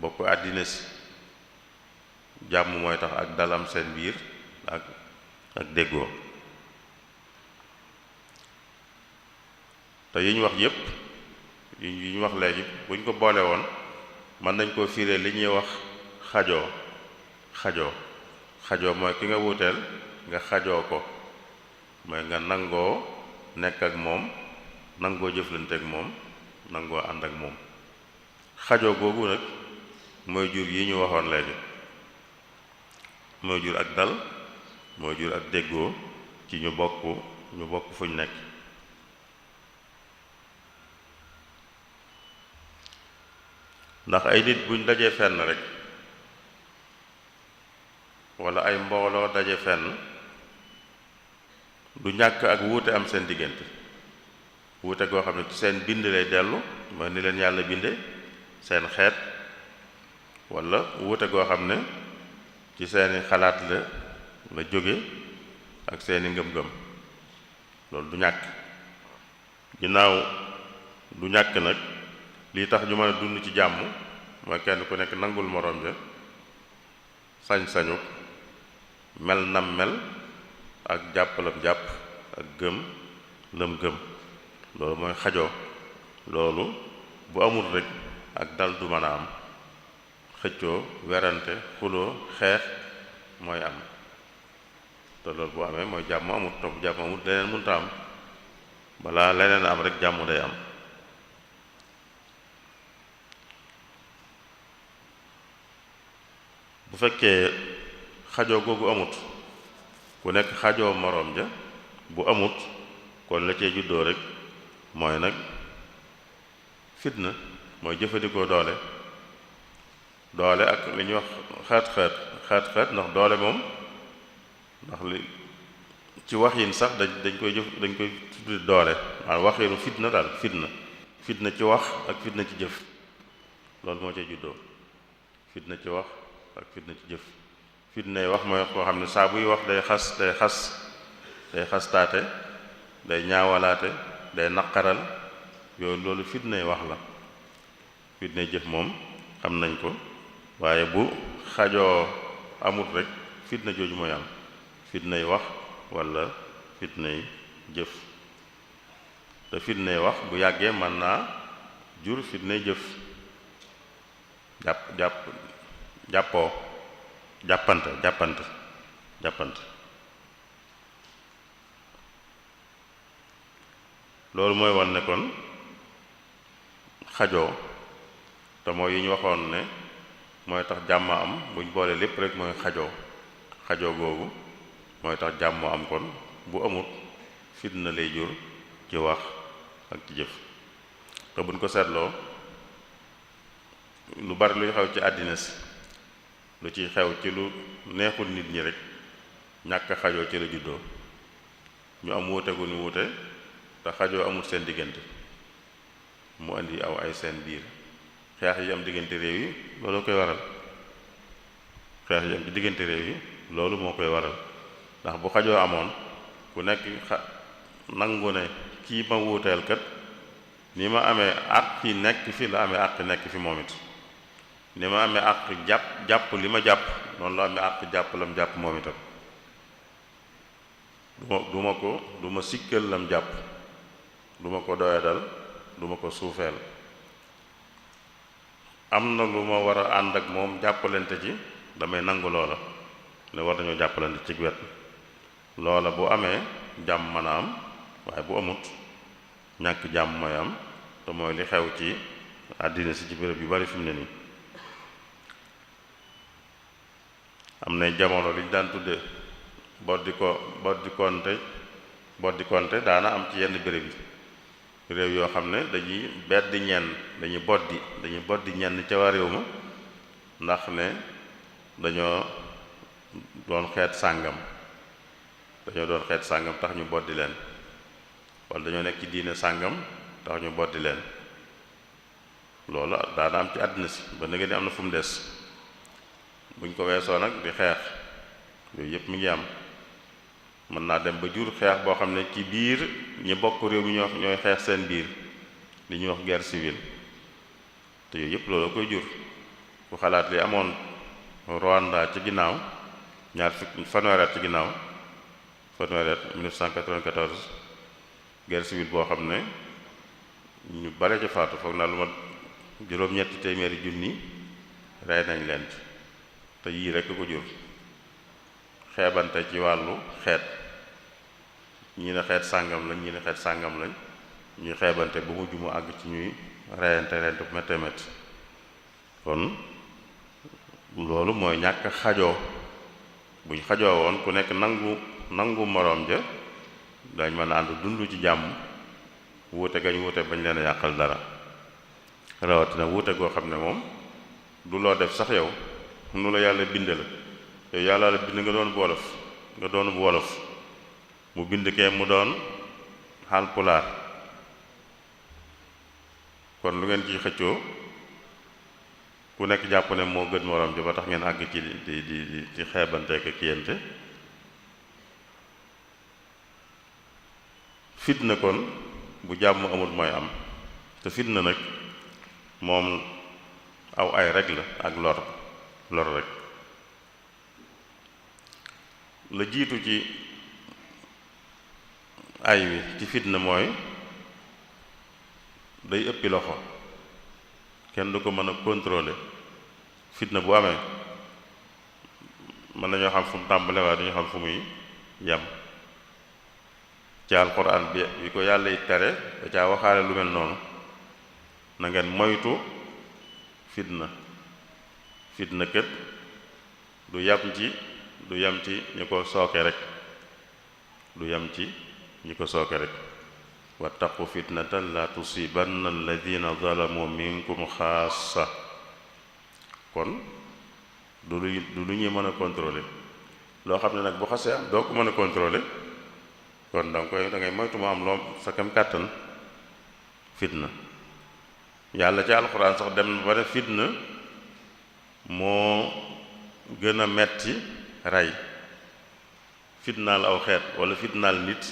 bokk àddina si. jàmm mooy tax ak dal am seen biir ak déggoo. te yi ñu wax yépp, yi ñu wax léegi buñ ko boole woon mën nañ koo fiiree li ñuy wax xajoo mooy ki nga wuuteel nga xajoo ko, mooy nga nangoo nekk ak moom, nangoo jëflante ak moom, nangoo ànd ak moom. xajoo googu nag mooy jur yi ñu waxoon léegi, mooy jur ak dal, mooy jur ak déggoo ci ñu bokk fuñ nekk. ndax ay nit buñ dajee fenn rek, walla ay mbooloo daje fenn, du ñàkk ak wuute am seen diggante. wuute goo xam ne ci seen bind lay dellu, mooy ni leen yàlla binde, seen xeet, walla wuute goo xam ne ci seeni xalaat la jóge ak seeni ngëm-ngëm. loolu du ñàkk. ginnaaw du ñàkk nag, lii tax ñu mën a dund ci jàmm mooy kenn ku nekk nangul moroom ja sañ-sañu mel nam mel, ak jàppalam jàpp, ak gëm lam gëm. loolu mooy xajoo. loolu bu amul rek ak dal du mën a am. xëccoo, werante, xuloo, xeex mooy am. te loolu bu amee mooy jàmm amut. te bu jàmm amut leneen mënta am. balaa leneen am rek jàmm day am. bu fekkee xajoo googu amut, ku nekk xajoo moroom ja, bu amut kon la cee juddoo rek mooy nag fitna, mooy jëfandikoo doole ak li ñuy wax xeet ndax doole moom, ndax li ci waxin sax dañ koy tuddi doole, maanaam waxinu fitna daal, fitna ci wax ak fitna ci jëf, loolu moo cee juddoo. fitna ci wax ak fitna ci jëf. fitnay wax mooy koo xam ne saa buy wax day xastaate, day ñaawalaate, day naqaral, yooyu loolu fitnay wax la. fitnay jëf moom xam nañ ko, waaye bu xajoo amut rek fitna jooju mooy am. fitnay wax walla fitnay jëf. te fitnay wax bu yàggee mën naa jur fitnay jëf. jàppante loolu mooy wan ne kon xajoo, te mooy yi ñu waxoon ne mooy tax jàmm am, buñ boole lépp rek mooy xajoo googu mooy tax jàmm am. kon bu amut fitna lay jur ci wax ak ci jëf. te buñ ko seetloo lu bari luy xew ci àddina si lu ciy xew ci lu neexul nit ñi rek ñàkk xajoo ci la juddoo. ñu am wuute gu ñu wuute te xajoo amul seen diggante mu indi aw ay seen biir xeex yi am diggante réew yi loolu koy waral xeex yi am ci diggante réew yi loolu moo koy waral ndax bu xajoo amoon ku nekk nangu ne kii ma wuuteel kat ni ma amee àq yi nekk fi la amee àq nekk fi moom it ni ma amee àq jàpp li ma jàpp noonu la amee àq jàpp lam jàpp moom itam du ma sikkal lam jàpp du ma ko doyadal du ma ko suufeel am na lu ma war a ànd ak moom jàppalante ci damay nangu loola ne war nañoo jàppalante ci wet loola bu amee jàmm mën a am waaye bu amut ñàkk jàmm mooy am te mooy li xew ci àddina si ci béréb yu bari fi mu ne nii am na jamono li ñu daan tudde boddi konte daana am ci yenn béréb yi réew yoo xam ne dañuy beddi ñenn dañuy boddi ñenn ca waa réew ma ndax ne dañoo doon xeet sàngam tax ñu boddi leen wala dañoo nekk ci diine sàngam tax ñu boddi leen loolu daana am ci àddina si ba nga ni am na fu mu des buñ ko weesoo nag di xeex yooyu yëpp mi ngi am mën naa dem ba jur xeex boo xam ne ci biir ñi bokk réew mi ñooy xeex seen biir li ñuy wax guerre civile te yooyu yëpp loolu koy jur ku xalaat li amoon Rwanda ci ginnaaw fanweeri at ci ginnaaw 1994 guerre civile boo xam ne ñu bare ca faatu foog naa lu ma juróom-ñetti téeméeri junni rey nañ leen te yii rekk ko jur xeebante ci wàllu xeet ñii ne xeet sàngam lañ ñii ne xeet sàngam lañ ñuy xeebante ba mujj mu àgg ci ñuy reyante bu méttee métti kon loolu mooy ñàkk xajoo buñ xajoo woon ku nekk nangu moroom ja dañ mën a ànd dund ci jàmm wuute gañ wuute bañ leen a yàqal dara rawatina wuute goo xam ne moom du loo def sax yow nu la yàlla binde la yow yàlla la bind nga doon wolof mu bind kee mu doon Haalpulaar kon lu ngeen ciy xëccoo ku nekk jàpp ne moo gën moroom ji ba tax ngeen àgg ci di xeebante ak kiyante fitna kon bu jàmm amul mooy am te fitna nag moom aw ay rek la ak lor rek la jiitu ci ay wi ci fitna mooy day ëppi loxo kenn du ko mën a contrôler fitna bu amee mën nañoo xam fu mu tàmbale waaye duñu xam fu muy yem ci alxuraan bi ko yàlla yi tere da caa waxaale lu mel noonu na ngeen moytu fitna kët du yem ci ñi ko sooke rek wattaqu fitnatan la tusibanna alladina zalamu minkum xaasa kon du lu ñuy mën a contrôler loo xam ne nag bu xasee am doo ko mën a contrôler kon da ngay moytu mu am loo sa kem kàttan fitna yàlla ci alxuraan sax dem ba ne fitna moo gën a metti rey fitnaal aw xeet wala fitnaal nit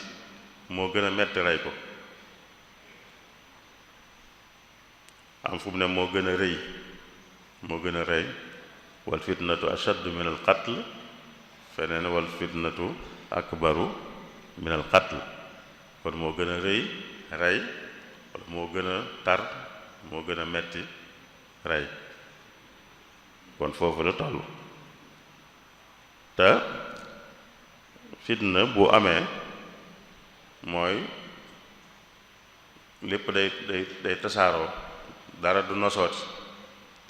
moo gën a metti rey ko am fu mu ne moo gën a rey wal fitnatu ashaddu min al qatl feneen wal fitnatu akbaru min al qatl kon moo gën a rey wala moo gën a tar moo gën a metti rey kon foofu la toll te fitna bu amee mooy lépp day tasaaroo dara du nosooti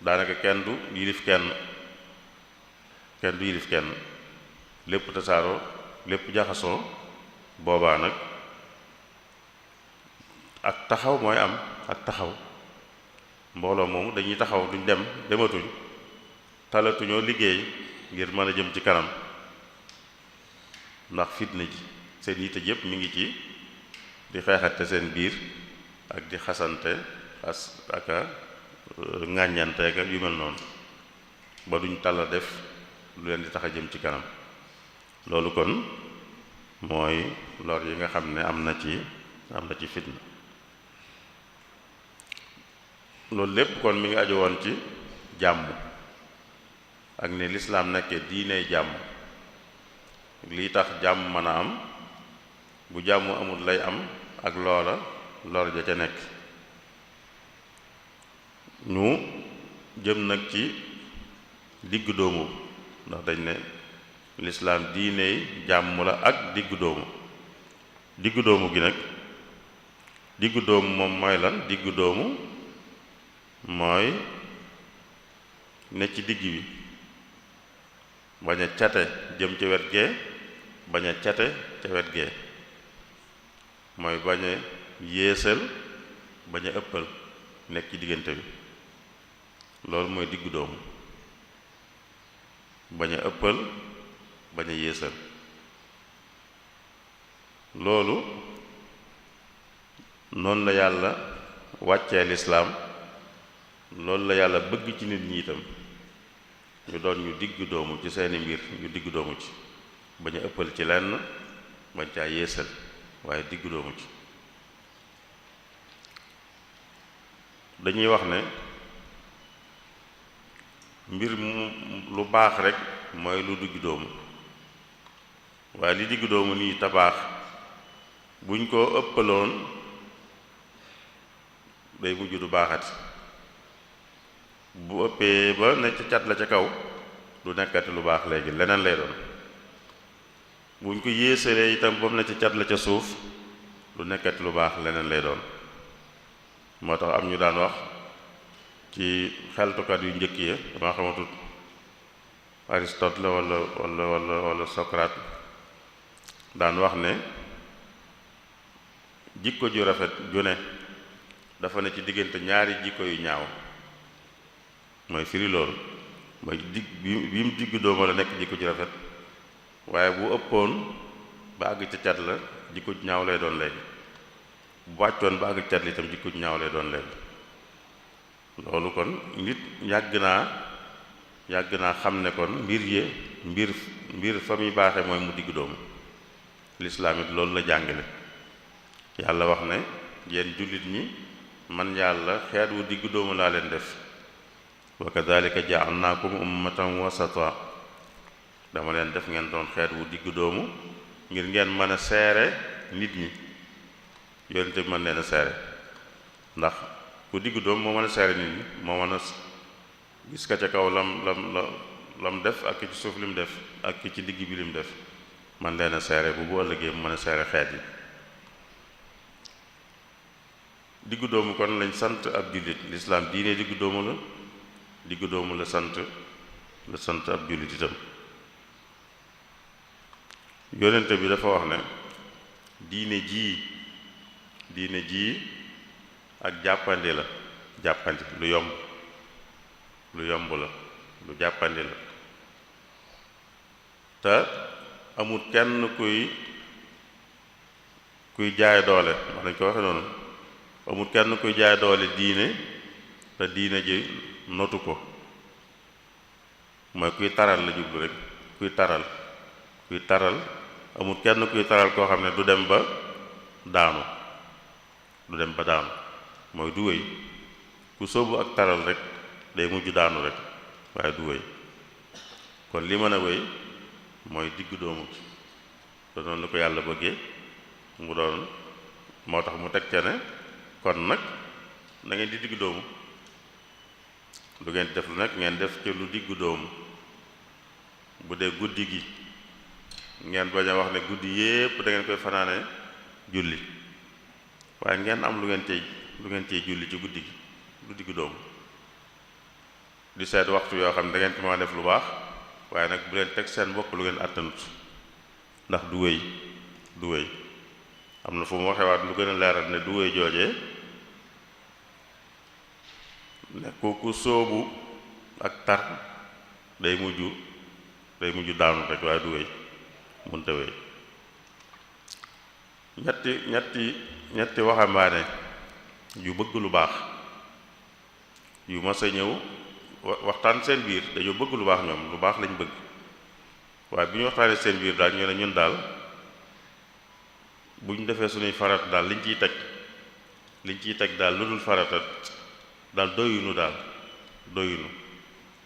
daanaka kenn du yilif kenn lépp tasaaroo lépp jaxasoo boobaa nag ak taxaw mooy am ak taxaw mbooloo moomu dañuy taxaw duñ dematuñ talatuñoo liggéey ngir mën a jëm ci kanam ndax fitna ji seen yitte yépp mi ngi ci di xeexante seen biir ak di xasante ak a ŋàññanteega yu mel noonu ba duñ talla def lu leen di tax a jëm ci kanam loolu kon mooy lor yi nga xam ne am na ci fitna loolu lépp kon mi ngi aju woon ci jàmm ak ne lislaam nekkee diine jàmm lii tax jàmm mën a am bu jàmm amul lay am ak loola lor ja ca nekk ñu jëm nag ci diggu doomu ndax dañ ne lislaam diine jàmm la ak diggu doomu gi nag diggu doomu moom mooy lan diggu doomu mooy ne ci digg bi bañ a cate jëm ca wet gee bañ a cate ca wet gee mooy bañ a yéesal bañ a ëppal nekk ci diggante bi loolu mooy diggu doomu bañ a ëppal bañ a yéesal loolu noonu la yàlla wàccee lislaam loolu la yàlla bëgg ci nit ñi itam ñu doon ñu diggu doomu ci seeni mbir ñu diggu doomu ci bañ a ëppal ci lenn bañ caa yéesal waaye diggu doomu ci dañuy wax ne mbir mu lu baax rek mooy lu diggu doomu waaye li diggu doomu nii tabaax buñ ko ëppaloon day mujj du baaxati bu ëppee ba ne ca cat la ca kaw du nekkati lu baax léegi leneen lay doon buñ ko yéesalee itam ba mu ne ca cat la ca suuf du nekkati lu baax leneen lay doon moo tax am ñu daan wax ci xeltukat yu njëkk ya dama xamatut Aristote la wala Socrate daan wax ne jikko ju rafet ju ne dafa ne ci diggante ñaari jikko yu ñaaw mooy firi loolu mooy bi mu diggu dooma la nekk jikko ju rafet waaye bu ëppoon ba àgg ca cat la jikko ju ñaaw lay doon léegi bu wàccoon ba àgg ca cat la itam jikko ju ñaaw lay doon léegi loolu kon nit yàgg naa xam ne kon mbir fa muy baaxe mooy mu diggu doomu lislaam it loolu la jàngale yàlla wax ne yéen jullit ñi man yàlla xeet wu diggu doomu laa leen def wa kadhalika ja'alnaakum ummatan wasata dama leen def ngeen doon xeet wu diggu doomu ngir ngeen mën a seere nit ñi yonente bi mën leen a seere ndax ku diggu doomu moo mën a seere nit ñi moo mën a gis ka ca kaw lam def ak ci suuf lim def ak ci digg bi lim def man leen a seere bu ëllëgee mu mën a seere xeet yi diggu doomu kon lañ sant ab jullit lislaam diine diggu doomu la sant ab jullit itam yonente bi dafa wax ne diine jii ak jàppandi la lu yomb la lu jàppandi la te amul kenn kuy jaay doole wax nañ ko waxe noonu amul kenn kuy jaay doole diine te diine ji notu ko mooy kuy taral la jublu rek kuy taral amul kenn kuy taral koo xam ne du dem ba daanu mooy du wéy ku sóobu ak taral rek day mujj daanu rek waaye du wéy kon li mën a wéy mooy diggu doomu te noonu la ko yàlla bëggee mu doon moo tax mu teg ca ne kon nag na ngeen di diggu doomu lu ngeen def lu nekk ngeen def ci lu diggu doomu bu dee guddi gi ngeen bañ a wax ne guddi yépp da ngeen koy fanaane julli waaye ngeen am lu ngeen cey julli ci guddi gi lu diggu doomu di seet waxtu yoo xam ne da ngeen ci mën a def lu baax waaye nag bu leen teg seen bopp lu ngeen àttanut ndax du wéy am na fu mu waxewaat lu gën a leeral ne du wéy joojee ne ku sóobu ak tar day mujj daanu rek waaye du wéy mënta wéy. ñetti waxambaane yu bëgg lu baax yu mas a ñëw waxtaan seen biir dañoo bëgg lu baax, ñoom lu baax lañ bëgg, waaye bi ñu waxtaanee seen biir daal ñu ne ñun daal bu ñu defee suñuy farata daal liñ ciy teg daal lu dul farata daal doyunu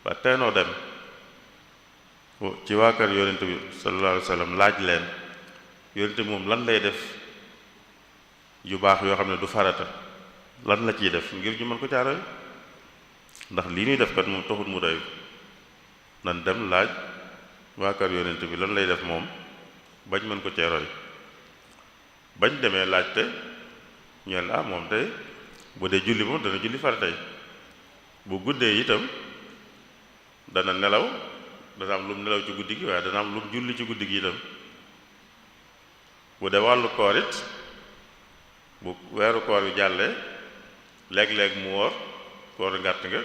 waa teenoo dem ci waa kër yonent bi sallallahu alayhi wa sallam laaj leen yonent bi moom lan lay def yu baax yoo xam ne du farata, lan la ciy def ngir ñu mën ko caaroy, ndax lii ñuy def kat moom taxul mu doy. nan dem laaj waa kër yonent bi lan lay def moom bañ mën ko ceeroy. bañ demee laajte ñeen moom tey bu dee julli moom dana julli faratay, bu guddee itam dana nelaw, dana am lu mu nelaw ci guddi gi, waaye dana am lu mu julli ci guddi gi itam. bu dee wàllu koor it bu weeru koor yu jàllee léeg-léeg mu woor koor ngàtt nga,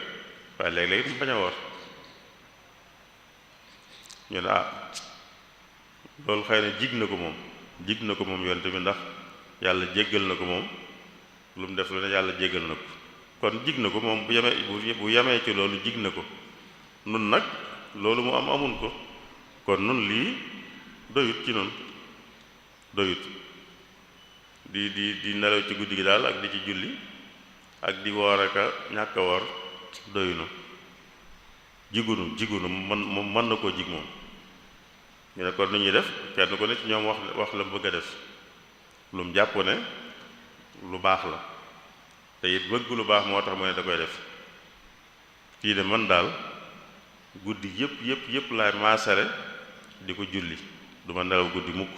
waaye léeg-léeg mu bañ a woor. ñu ne loolu xëy na jig na ko moom yonte bi, ndax yàlla jéggal na ko moom lu mu def lu ne yàlla jéggal na ko, kon jig na ko moom bu yemee ci loolu jig na ko. nun nag loolu mu amun ko, kon nun lii doyut ci nun, doyut di nelaw ci guddi gi daal ak di ci julli ak di woor ak a ñàkk a woor doyunu, jigunu mën na koo jig moom. ñu ne kon ni ñuy def, kenn ko ne ci ñoom wax la mu bëgg a def, lu mu jàpp ne lu baax la te it bëgg lu baax moo tax mu ne da koy def. kii de man daal guddi yëpp laay maasale di ko julli, du ma nelaw guddi mukk.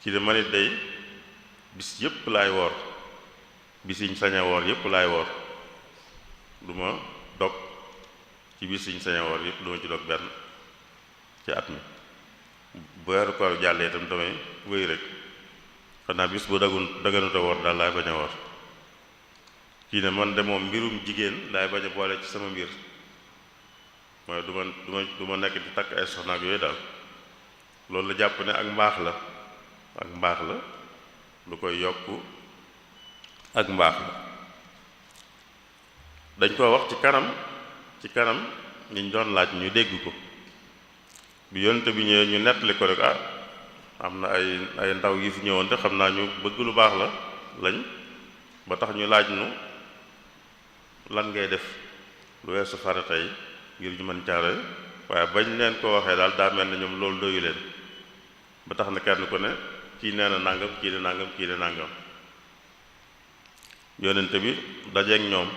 kii de man it day bis yëpp laay woor, bis yiñ sañ a woor yëpp laay woor, du ma dog ci bis yiñ sañ a woor yëpp, du ma ci dog benn ci at mi. bu weeru koor jàllee itam damay wéy rek, xanaa bis bu daganuta woor daal laay bañ a woor. kii ne man de moom mbirum jigéen laay bañ a boole ci sama mbir, mooy du ma nekk di takk ay soxna ak yooyu daal. loolu la jàpp ne ak mbaax la lu koy yokk ak mbaax la. dañ ko wax ci kanam ñi ñu doon laaj ñu dégg ko. bi yonent bi ñëwee ñu nettali ko rek am na ay ndaw yi fi ñëwoon te xam naa ñu bëgg lu baax lañ ba tax ñu laaj nu lan ngay def lu weesu farata yi ngir ñu mën caare, waaye bañ leen ko waxee daal daa mel ne ñoom loolu doyu leen, ba tax na kenn ko ne kii nee na nangam, kii de nangam, kii de nangam. yonent bi dajeeg ñoom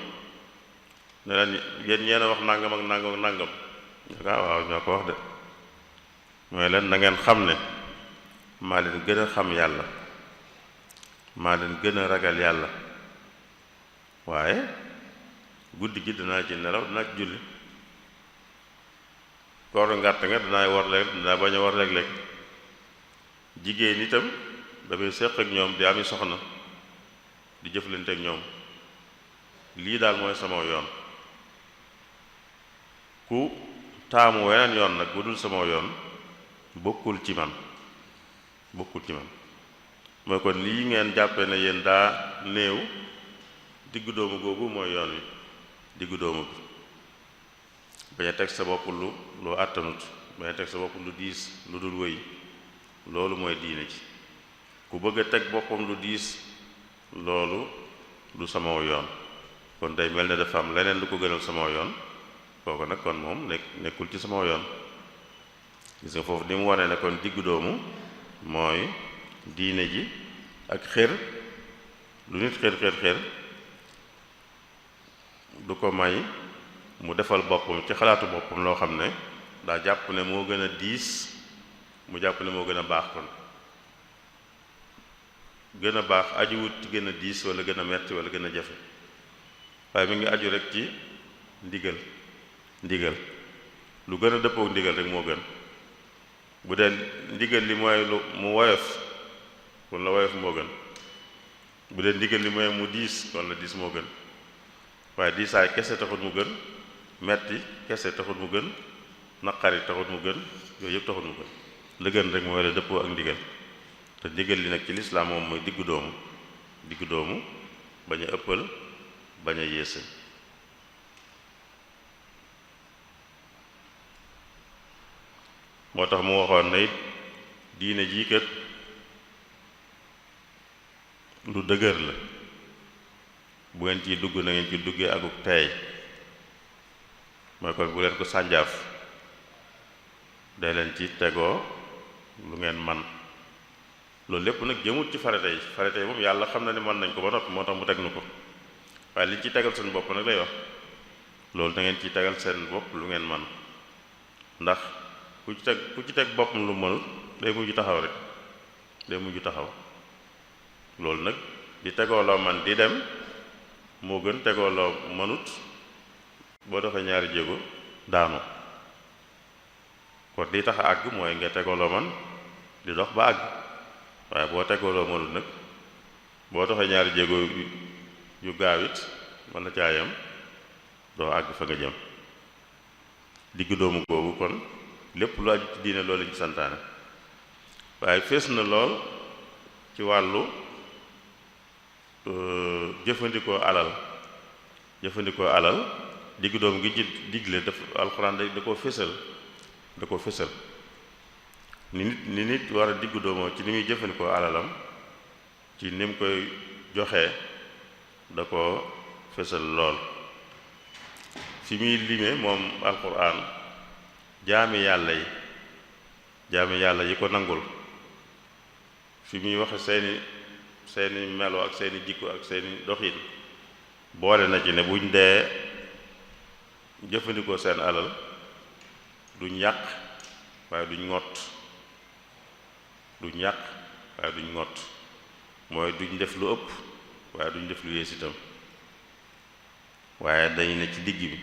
ne leen yéen ñeen a wax nangam ak nangam ak nangam, ñu ko waaw ñoo ko wax de, mooy leen na ngeen xam ne maa leen gën a xam yàlla, maa leen gën a ragal yàlla, waaye guddi gi dinaa ci nelaw, dinaa ci julli, kooru ngàtt nga dinaa war léeg dinaa bañ a war léeg-léeg, jigéen itam damay séq ak ñoom di ami soxna di jëflante ak ñoom. lii daal mooy sama yoon. ku taamu weneen yoon nag bu dul sama yoon bokkul ci man mooy kon lii ngeen jàppe ne yéen daa néew, diggu doomu googu mooy yoon wi, diggu doomu bi. bañ a teg sa bopp lu àttanut, bañ a teg sa bopp lu diis lu dul wéy, loolu mooy diine ci. ku bëgg a teg boppam lu diis, loolu du sama yoon, kon day mel ne dafa am leneen lu ko gënal sama yoon, kooku nag kon moom nekkul ci sama yoon. gis nga foofu ni mu wane ne kon diggu doomu mooy diine ji ak xër. lu nit xër du ko may mu defal boppam ci xalaatu boppam loo xam ne daa jàpp ne moo gën a diis, mu jàpp ne moo gën a baax. kon gën a baax ajuwut ci gën a diis wala gën a metti wala gën a jafe, waaye mi ngi aju rek ci ndigal lu gën a dëppook ndigal rek moo gën. bu dee ndigal li mooy lu mu woyof, kon la woyof moo gën. bu dee ndigal li mooy mu diis, kon la diis moo gën. waaye diisaay kese taxut mu gën, metti kese taxut mu gën, naqari taxut mu gën, yooyu yëpp taxut mu gën. la gën rek mooy la dëppoo ak ndigal, te ndigal li nag ci lislaam moom mooy diggu doomu bañ a ëppal bañ a yéese. moo tax mu waxoon na it diine jii kat lu dëgër la, bu ngeen ciy dugg na ngeen ci duggee akuk teey, mooy kon bu leen ko sànjaaf, day leen ci tegoo lu ngeen man. loolu lépp nag jëmut ci farata yi moom yàlla xam na ne mën nañ ko ba noppi, moo tax mu teg nu ko, waaye liñ ci tegal seen bopp nag lay wax, loolu da ngeen ciy tegal seen bopp lu ngeen man, ndax ku ci teg boppam lu mënut day mujj taxaw rek, day mujj taxaw. loolu nag di tegoo loo man di dem moo gën tegoo loo mënut boo doxee ñaari jéego daanu. kon di tax a àgg mooy nga tegoo loo man di dox ba àgg, waaye boo tegoo loo mënut nag boo doxee ñaari jéego yu gaaw it mën na caayam doo àgg fa nga jëm. diggu doomu googu kon lépp lu aju ci diine loolu lañ ci santaane, waaye fees na lool ci wàllu jëfandikoo alal diggu doom gi ci digle daf alxuraan da koo fésal ni nit war a diggu doomoo ci ni muy jëfandikoo alalam, ci ni mu koy joxe da koo fésal lool. fi muy limee moom alxuraan jaami yàlla yi ko nangul, fi muy waxe seeni melo ak seeni jikko ak seeni doxin, boole na ci ne buñ dee jëfandikoo seen alal duñ yàq waaye duñ ngott, mooy duñ def lu ëpp waaye duñ def lu yées itam, waaye dañ ne ci digg bi.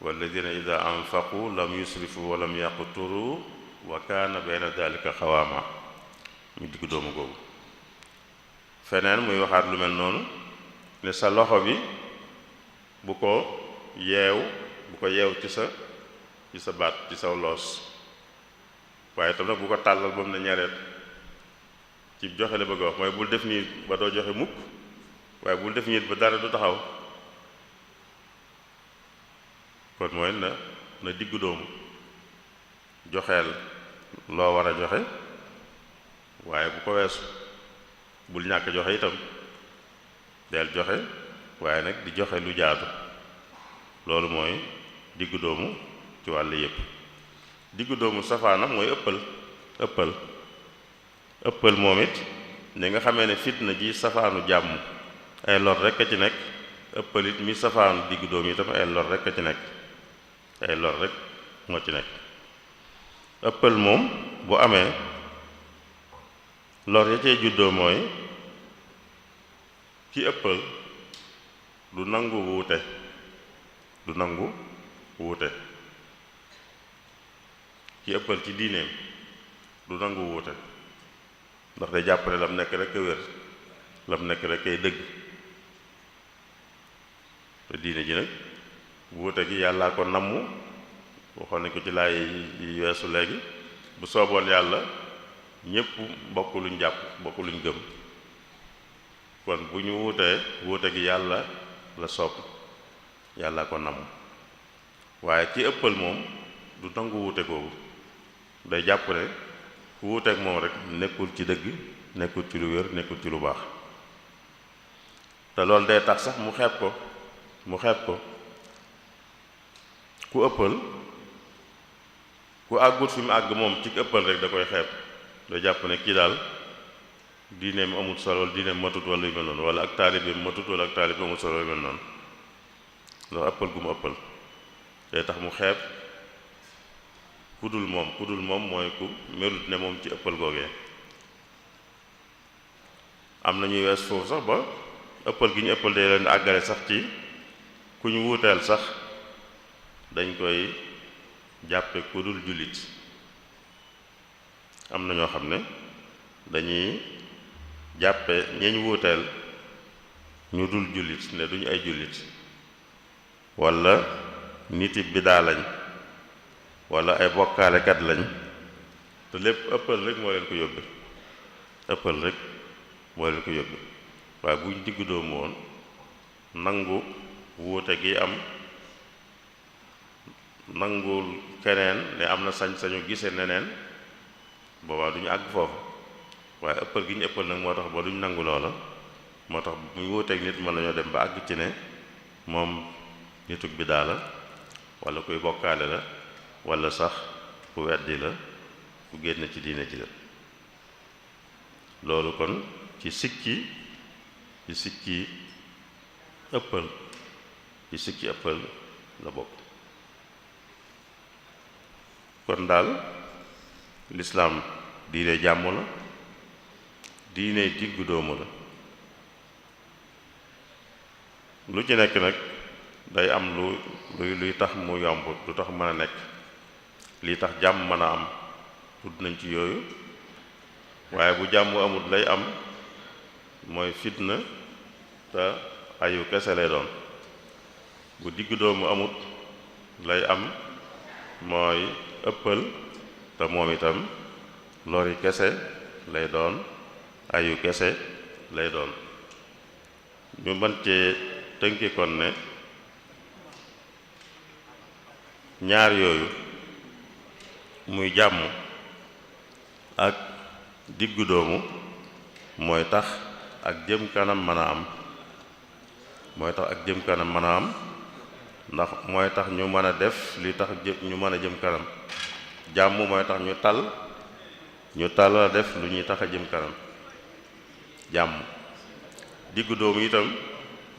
walladina ida anfaqu lam yusrifu wa lam yaqturu wa kaana bayna dalika xawaama, mu diggu doomu googu. feneen muy waxaat lu mel noonu ne sa loxo bi bu ko yeew ci sa baat ci saw loos, waaye tam nag bu ko tàllal ba mu ne ñareet. ci joxe la bëgg a wax mooy bul def nii ba doo joxe mukk, waaye bul def nii ba dara du taxaw. kon mooy na diggu doomu, joxeel loo war a joxe waaye bu ko weesu, bul ñàkk joxe itam, del joxe waaye nag di joxe lu jaadu. loolu mooy diggu doomu ci wàll yépp. diggu doomu safaanam mooy ëppal moom it ni nga xamee ne fitna ji safaanu jàmm ay lor rekk a ci nekk, ëppal it mi safaanu diggu doom itam ay lor rekk a ci nekk, ay lor rek moo ci nekk. ëppal moom bu amee lor ya cay juddoo mooy ki ëppal du nangu wuute ki ëppal ci diineem du nangu wuute, ndax day jàppale lam nekk rek a wér, lam nekk rek ay dëgg. te diine ji nag wuute gi yàllaa ko namm, waxoon nañ ko ci laay yi weesu léegi. bu sooboon yàlla ñépp bokk luñ jàpp, bokk luñ gëm, kon bu ñu wuute gi yàlla la soob, yàllaa ko namm. waaye ci ëppal moom du nangu wuute googu, day jàpp ne ku wuuteek moom rek nekkul ci dëgg, nekkul ci lu wér, nekkul ci lu baax. te loolu day tax sax mu xeeb ko ku ëppal, ku àggut fi mu àgg moom ci ëppal rek da koy xeeb, day jàpp ne kii daal diineem amut solo, diineem matut wala yu mel noonu, wala ak taalibeem matut wala ak taalibeem amut solo yu mel noonu. ndax ëppal gu mu ëppal day tax mu xeeb ku dul moom mooy ku melut ne moom ci ëppal googee. am na ñuy wees foofu sax ba ëppal gi ñu ëppal day leen àggale sax ci ku ñu wuuteel sax dañ koy jàppe ku dul jullit. am na ñoo xam ne dañuy jàppe ñeñ wuuteel ñu dul jullit ne duñu ay jullit walla niti bidaa lañ walla ay bokkaalekat lañ te lépp ëppal rek moo leen ko yóbbe ëppal rek moo leen ko yóbbe waaye buñ diggu doomu woon nangu wuute gi am nangul keneen ne am na sañ-sañu gise neneen boobaa duñu àgg foofu waaye ëppal gi ñu ëppal nag moo tax ba duñ nangu loola moo tax muy wuuteeg nit mën nañoo dem ba àgg ci ne moom nitug bidaa la walla kuy bokkaale la walla sax ku weddi la ku génn ci diine ji la loolu kon ci sikki ëppal la bokk kon daal lislaam diine jàmm la diine diggu doomu la lu ci nekk nag day am luy tax mu yomb lu tax mën a nekk lii tax jàmm mën a am tudd nañ ci yooyu waaye bu jàmm amul lay am mooy fitna te ayu kese lay doon bu diggu doomu amut lay am mooy ëppal te moom itam lori kese lay doon ayu kese lay doon ñu mën cee tënki kon ne ñaar yooyu muy jàmm ak diggu doomu mooy tax ak jëm kanam mën a am ndax mooy tax ñu mën a def li tax ñu mën a jëm kanam jàmm mooy tax ñu tal a def lu ñuy tax a jëm kanam jàmm diggu doomu itam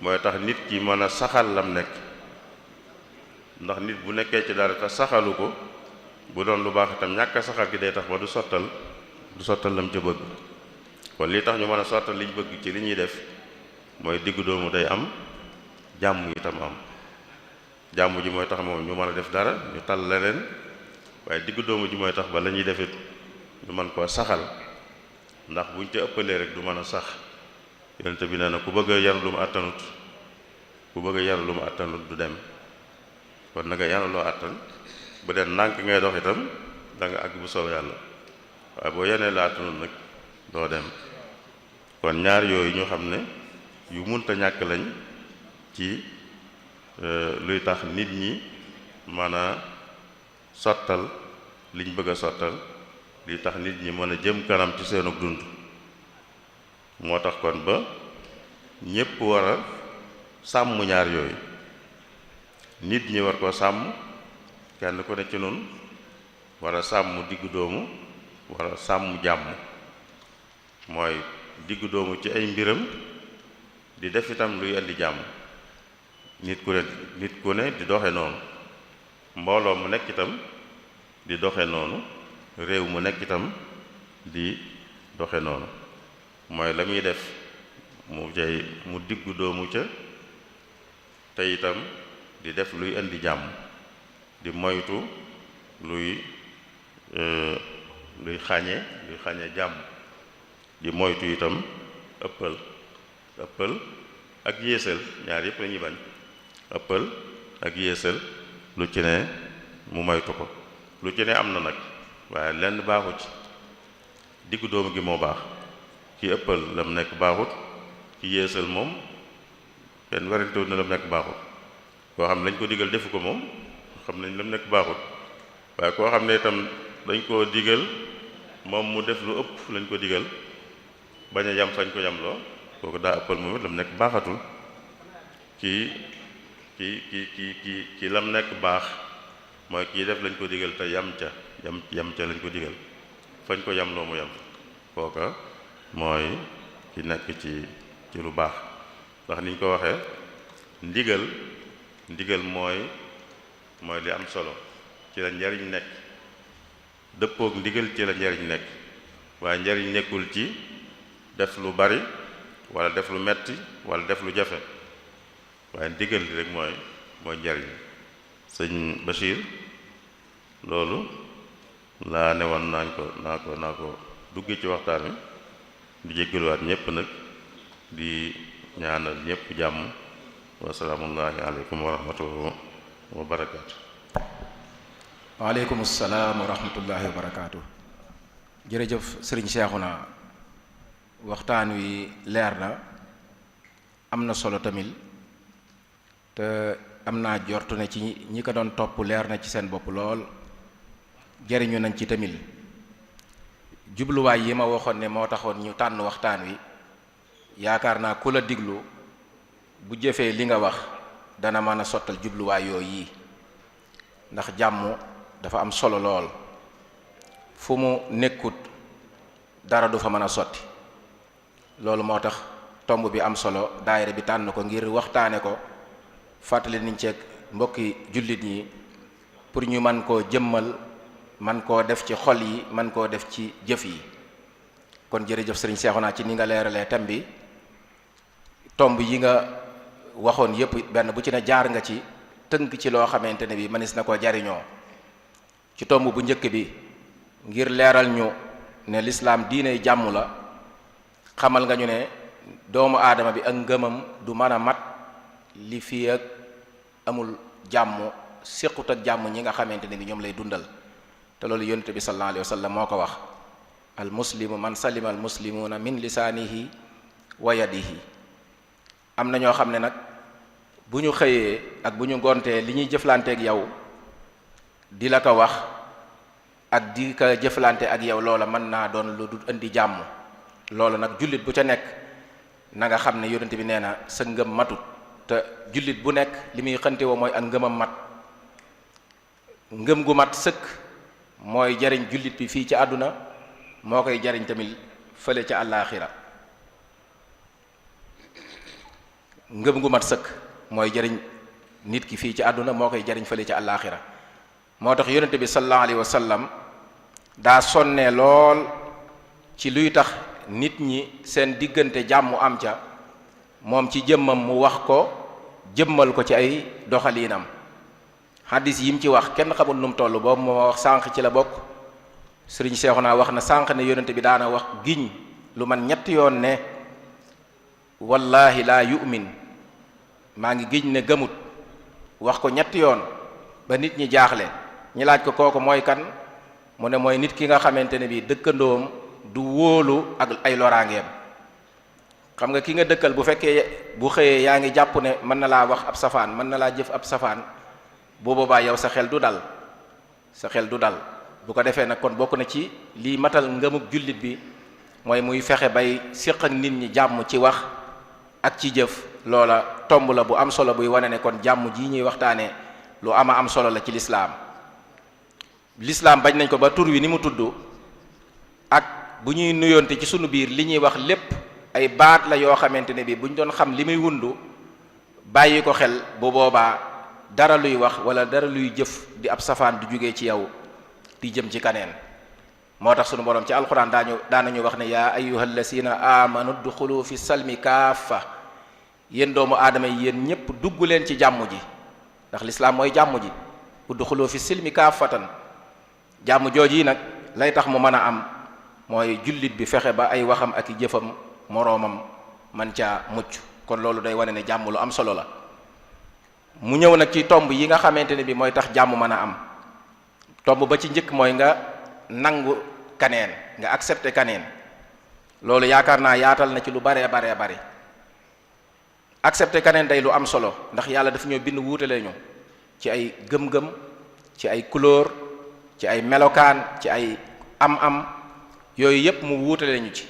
mooy tax nit ki mën a saxal lam nekk ndax nit bu nekkee ci dara te saxalu ko bu doon lu baax itam ñàkk a saxal gi day tax ba du sottal lam ca bëgg kon li tax ñu mën a sottal liñ bëgg ci li ñuy def mooy diggu doomu day am jàmm itam am jàmm ji mooy tax moom ñu mën a def dara ñu tal leneen waaye diggu doomu ji mooy tax ba la ñuy defit ñu mën koo saxal ndax buñ ca ëppalee rek du mën a sax yonent bi nee na ku bëgg a yar lu mu àttanut du dem kon na nga yanu loo àttan bu dee nànk ngay dox itam da nga àgg bu soob yàlla waaye boo yenee la àttanut nag doo dem kon ñaar yooyu ñu xam ne yu munta ñàkk lañ ci luy tax nit ñi mën a sottal liñ bëgg a sottal li tax nit ñi mën a jëm kanam ci seenug dund moo tax kon ba ñépp war a sàmm ñaar yooyu nit ñi war koo sàmm kenn ku ne ci noonu war a sàmm diggu doomu war a sàmm jàmm mooy diggu doomu ci ay mbiram di def itam luy indi jàmm nit ku ne di doxe noonu mbooloo mu nekk itam di doxe noonu réew mu nekk itam di doxe noonu mooy la muy def mu diggu doomu ca te itam di def luy indi jàmm di moytu luy xañe jàmm di moytu itam ëppal ak yéesal ñaar yépp lañuy bañ ëppal ak yéesal lu ci ne mu moytu ko lu ci ne am na nag waaye lenn baaxu ci diggu doomu gi moo baax ki ëppal lam nekk baaxut ki yéesal moom kenn werantewut na lam nekk baaxut koo xam ne lañ ko digal defu ko moom xam nañ lam nekk baaxut waaye koo xam ne itam dañ koo digal moom mu def lu ëpp lañ ko digal bañ a yam fañ ko yamloo kooku daa ëppal moom it lam nekk baaxatul ki lam nekk baax mooy kii def lañ ko digal te yam ca lañ ko digal fañ ko yamloo mu yam kooka mooy ki nekk ci lu baax ndax niñ ko waxee ndigal mooy li am solo ci la njariñ nekk dëppook ndigal ci la njariñ nekk waaye njariñ nekkul ci def lu bari wala def lu metti wala def lu jafe waaye ndigal li rek mooy njariñ sëñ Bachir loolu laa ne woon naa ko dugge ci waxtaan wi di jéggaluwaat ñépp nag di ñaanal ñépp jàmm wa salaamullahi aleykum wa rahmatuhu wa barakaatu. waaleykum salaam wa rahmatullahi wa barakaatu. jërëjëf sëriñ Seexuna waxtaan wi leer na am na solo tamit te am naa jortu ne ci ñi ko doon topp leer na ci seen bopp lool jariñu nañ ci tamit jubluwaay yi ma waxoon ne moo taxoon ñu tànn waxtaan wi yaakaar naa ku la diglu bu jëfee li nga wax dana mën a sottal jubluwaay yooyu yi ndax jàmm dafa am solo lool fu mu nekkut dara du fa mën a sotti loolu moo tax tomb bi am solo daayira bi tànn ko ngir waxtaane ko fàttali niñ ceeg mbokki jullit ñi pour ñu man koo jëmmal man koo def ci xol yi man koo def ci jëf yi kon jërëjëf sëriñ Seexuna ci ni nga leeralee thème bi tomb yi nga waxoon yépp benn bu ci ne jaar nga ci tënk ci loo xamante ne bi mënees na koo jariñoo ci tomb bu njëkk bi ngir leeral ñu ne lislaam diine jàmm la xamal nga ñu ne doomu aadama bi ak ngëmam du mën a mat li fi ak amul jàmm séqut ak jàmm ñi nga xamante ne bi ñoom lay dundal te loolu yonent bi sallallahu alayhi wa sallam moo ko wax al muslimu man salima al muslimuna min lisaanihi wa yadihi am na ñoo xam ne nag bu ñu xëyee ak bu ñu gontee li ñuy jëflanteek yow di la ko wax ak di ko jëflante ak yow loola mën naa doon lu du indi jàmm loola nag jullit bu ca nekk na nga xam ne yonent bi nee na sa ngëm matut te jullit bu nekk li muy xante woo mooy ak ngëmam mat ngëm gu mat sëkk mooy jariñ jullit bi fii ci àdduna moo koy jariñ tamit fële ca àllaaxira ngëm gu mat sëkk mooy jariñ nit ki fii ci àdduna moo koy jariñ fële ca àllaaxira moo tax yonente bi sallallahu alayhi wa sallam daa sonnee lool ci luy tax nit ñi seen diggante jàmm am ca moom ci jëmmam mu wax ko jëmmal ko ci ay doxaliinam hadis yi mu ci wax kenn xamul nu mu toll boobu moo wax sànq ci la bokk sëriñ Seexuna wax na sànq ne yonente bi daana wax giñ lu man ñetti yoon ne wallahi laa yu'min maa ngi giñ ne gëmut wax ko ñetti yoon ba nit ñi jaaxle ñi laaj ko kooku mooy kan mu ne mooy nit ki nga xamante ne bii dëkkandoom du wóolu ak ay loraangeem xam nga ki nga dëkkal bu fekkee bu xëyee yaa ngi jàpp ne mën na laa wax ab safaan mën na laa jëf ab safaan bu boobaa yow sa xel du dal bu ko defee nag kon bokk na ci lii matal ngëmug jullit bi mooy muy fexe bay séq ak nit ñi jàmm ci wax ak ci jëf loola tomb la bu am solo buy wane ne kon jàmm jii ñuy waxtaanee lu ama am solo la ci lislaam bañ nañ ko ba tur wi ni mu tudd ak bu ñuy nuyoonte ci sunu biir li ñuy wax lépp ay baat la yoo xamante ne bi bu ñu doon xam li muy wundu bàyyi ko xel bu boobaa dara luy wax wala dara luy jëf di ab safaan du jógee ci yow di jëm ci kaneen moo tax sunu borom ci alquran daanañu wax ne yaa ayyuhal lazina amanu duxulu fi salmi kaafa yéen doomu aadama yi yéen ñépp dugg leen ci jàmm ji ndax lislaam mooy jàmm ji udxulu fi silmi kaafatan jàmm jooji yi nag lay tax mu mën a am mooy jullit bi fexe ba ay waxam ak i jëfam moroomam man caa mucc kon loolu day wane ne jàmm lu am solo la mu ñëw nag ci tomb yi nga xamante ne bi mooy tax jàmm mën a am tomb ba ci njëkk mooy nga nangu kaneen nga accepter kaneen loolu yaakaar naa yaatal na ci lu baree bari accepter kaneen day lu am solo ndax yàlla daf ñoo bind wuutale ñu ci ay gëm-gëm ci ay couleur ci ay melokaan ci ay am-am yooyu yépp mu wuutale ñu ci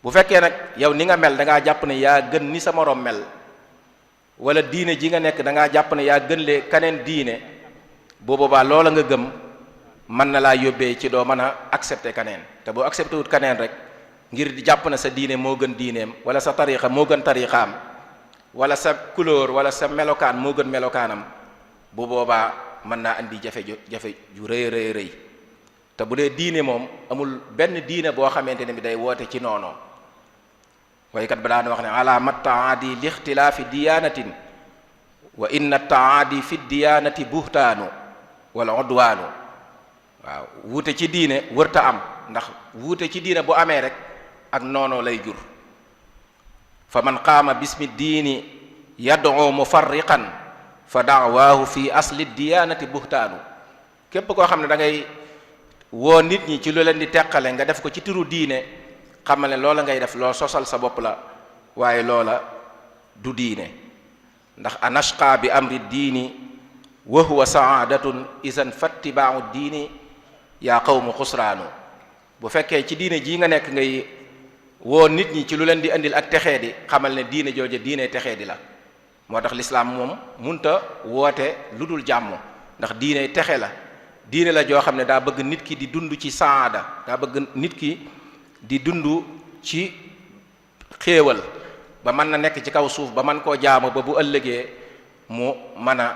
bu fekkee nag yow ni nga mel da ngaa jàpp ne yaa gën ni sa moroom mel wala diine ji nga nekk da ngaa jàpp ne yaa gën lee kaneen diine bu boobaa loola nga gëm mën na laa yóbbee ci doo mën a accepter kaneen te boo accepté wut kaneen rek ngir di jàpp na sa diine moo gën diineem wala sa tariixa moo gën tariixaam wala sa couleur wala sa melokaan moo gën melokaanam bu boobaa mën naa andi jafe ju rëy te bu dee diine moom amul benn diine boo xamante ne bi day woote ci noonu waykat ba daan wax ne alaama taadi li ixtilaafi diyaanatin wa inna taadi fi diyaanati buhtaanu wala udwaanu waaw wuute ci diine wërta am ndax wuute ci diine bu amee rek ak noonoo lay jur fa man qaama bismi diini yad'u mufarriqan fa da'waahu fi asli diyaanati buhtaanu. képp koo xam ne da ngay woo nit ñi ci lu leen di teqale nga def ko ci turu diine xamal ne loola ngay def loo sosal sa bopp la waaye loola du diine. ndax anashqa bi amri diini wa huwa saadatun isan fattibaau diini yaa qawmu xusraanu. bu fekkee ci diine jii nga nekk ngay woo nit ñi ci lu leen di indil ak texee di xamal ne diine jooje diine texee di la. moo tax lislaam moom munta woote lu dul jàmm, ndax diine texe la. diine la joo xam ne daa bëgg nit ki di dund ci saada, daa bëgg nit ki di dund ci xéewal ba mën na nekk ci kaw suuf ba man koo jaamu ba bu ëllëgee mu mën a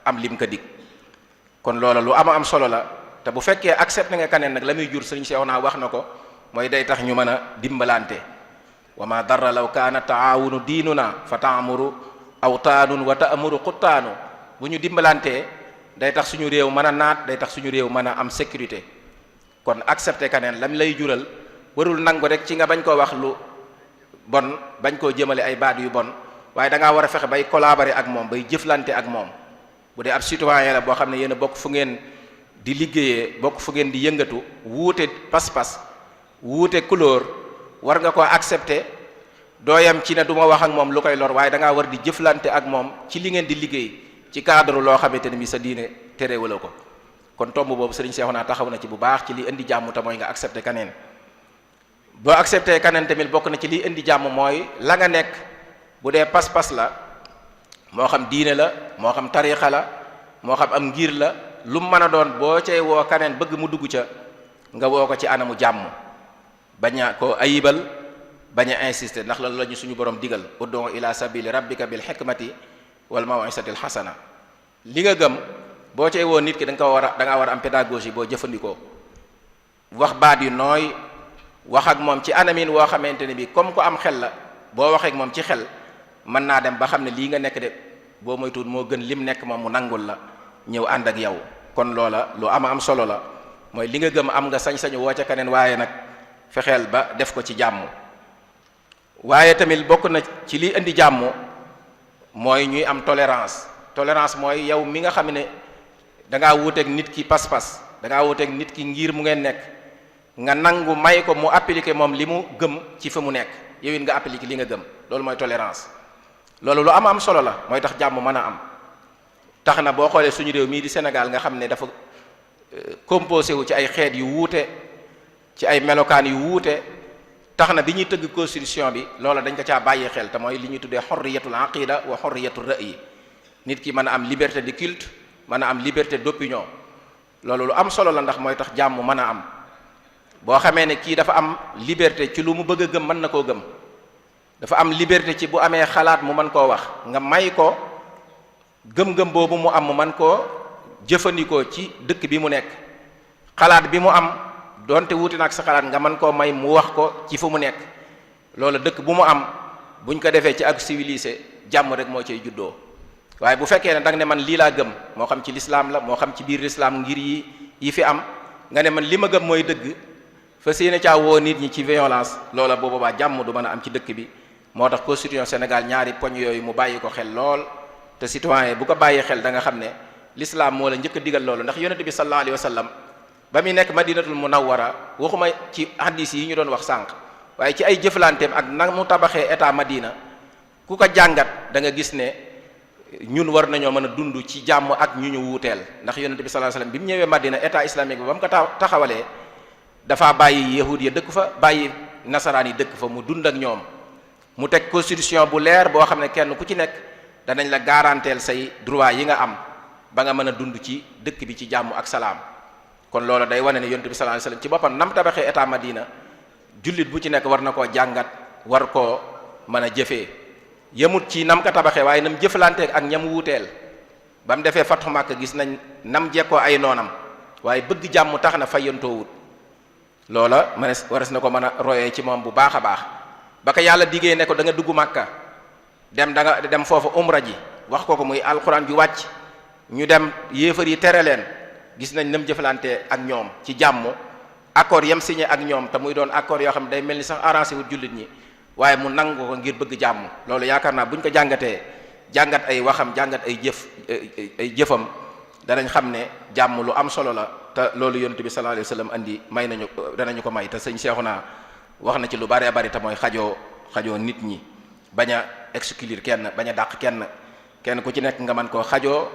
am lim ko dig. kon loola lu am solo la. te bu fekkee accepté nga kaneen nag la muy jur sëriñ Seex naa wax na ko mooy day tax ñu mën a dimbalante. wa ma darra law kaana taawunu diinuna fa taamuru awtaanun wa taamuru xuttaanu. bu ñu dimbalantee day tax suñu réew mën a naat, day tax suñu réew mën a am sécurité. kon accepté kaneen lam lay jural warul nangu rek ci nga bañ koo wax lu bon, bañ koo jëmale ay baat yu bon, waaye da ngaa war a fexe bay collaborer ak moom, bay jëflante ak moom. bu dee ab citoyen la boo xam ne yéen a bokk fu ngeen di liggéeyee, bokk fu ngeen di yëngatu, wuute pas-pas, wuute couleur, war nga koo accepter. doo yam ci ne du ma wax ak moom lu koy lor, waaye da ngaa war di jëflante ak moom ci li ngeen di liggéey ci cadre loo xamante ne bi sa diine terewala ko. kon tomb boobu sëriñ Seexuna taxaw na ci bu baax ci li indi jàmm te mooy nga accepter kaneen. boo accepter kaneen tamit bokk na ci li indi jàmm mooy la nga nekk bu dee pas-pas la, moo xam diine la, moo xam tariixa la, moo xam am ngir la, lu mu mën a doon boo cay woo kaneen bëgg mu dugg ca nga woo ko ci anamu jàmm, bañ a koo ayibal, bañ a insister, ndax loolu la ñu suñu borom digal ud'u ila sabili rabbika bil hikmati wal maw'izatil hasana. li nga gëm boo cay woo nit ki da ngaa war a am pédagogie boo jëfandikoo, wax baat yu nooy, wax ak moom ci anamin woo xamante ne bi comme ko am xel la. boo waxee ak moom ci xel mën naa dem ba xam ne lii nga nekk de boo moytuwul moo gën lim nekk moom mu nangul la ñëw ànd ak yow. kon loola lu am solo la, mooy li nga gëm am nga sañ-sañu woo ca keneen, waaye nag fexeel ba def ko ci jàmm. waaye tamit bokk na ci li indi jàmm mooy ñuy am tolérance. tolérance mooy yow mi nga xam ne da ngaa wuuteeg nit ki pas-pas, da ngaa wuuteeg nit ki ngir mu ngeen nekk, nga nangu may ko mu appliquer moom li mu gëm ci fa mu nekk, yow it nga appliquer li nga gëm. loolu mooy tolérance. loolu lu am solo la, mooy tax jàmm mën a am. tax na boo xoolee suñu réew mii di Sénégal nga xam ne dafa composé wu ci ay xeet yu wuute, ci ay melokaan yu wuute, tax na bi ñuy tëgg constitution bi loola dañ ko caa bàyyi xel, te mooy li ñuy tuddee xorriyatul aqida wa xorriyatul ra'yi. nit ki mën a am liberté de culte, mën a am liberté d'opinion. loolu lu am solo la, ndax mooy tax jàmm mën a am. boo xamee ne kii dafa am liberté ci lu mu bëgg a gëm, mën na koo gëm. dafa am liberté ci bu amee xalaat mu mën koo wax, nga may ko gëm-gëm boobu mu am mu mën koo jëfandikoo ci dëkk bi mu nekk. xalaat bi mu am donte wuute na ak sa xalaat nga mën koo may mu wax ko ci fu mu nekk. loolu dëkk bu mu am buñ ko defee ci ak civilisé jàmm rek moo cay juddoo. waaye bu fekkee ne danga ne man lii laa gëm, moo xam ci lislaam la, moo xam ci biir lislaam ngir yi fi am, nga ne man li ma gëm mooy dëgg, fa séene caa woo nit ñi ci violence, loola boo boobaa jàmm du mën a am ci dëkk bi. moo tax constitution Sénégal ñaari poñ yooyu mu bàyyi ko xel lool, te citoyen bu ko bàyyi xel da nga xam ne l'islam moo la njëkk a digal loolu. ndax yonente bi sallallahu alayhi wa sallam ba muy nekk madinatul munawwara, waxuma ci hadis yi ñu doon wax sànq, waaye ci ay jëflanteem ak na mu tabaxee état Madina, ku ko jàngat da nga gis ne ñun war nañoo mën a dund ci jàmm ak ñu ñu wuuteel. ndax yonente bi sallallahu alayhi wa sallam bi mu ñëwee Madina état islamique bi ba mu ko taxawalee dafa bàyyi yahud ya dëkk fa, bàyyi nasaraan yi dëkk fa, mu dund ak ñoom. mu teg constitution bu leer boo xam ne kenn ku ci nekk danañ la garanteel say droit yi nga am ba nga mën a dund ci dëkk bi ci jàmm ak salaam. kon loolu day wane ne yonent bi sallallahu alayhi wasallam ci boppam nam tabaxee état Madina, jullit bu ci nekk war na koo jàngat, war koo mën a jëfee. yemut ci nam ko tabaxee, waaye nam jëflanteeg ak ñam wuuteel. ba mu defee Fathu Makka gis nañ nam jekkoo ay noonam, waaye bëgg jàmm tax na fayantoowut. loola wares na ko mën a royee ci moom bu baax a baax. ba ko yàlla diggee ne ko da nga dugg Makka dem dem foofu umra ji, wax ko muy alxuraan ju wàcc, ñu dem yéefar yi tere leen, gis nañ nam jëflante ak ñoom ci jàmm. accord yam signé ak ñoom te muy doon accord yoo xam ne day mel ni sax arrangé wut jullit ñi, waaye mu nangu ko ngir bëgg jàmm. loolu yaakaar naa buñ ko jàngatee jàngat ay waxam jàngat ay jëfam danañ xam ne jàmm lu am solo la, te loolu yonent bi sallallahu alayhi wasallam andi may nañu danañu ko may. te sëñ Seexuna wax na ci lu bari bari te mooy xajoo nit ñi, bañ a exclure kenn, bañ a dàq kenn ku ci nekk nga mën koo xajoo,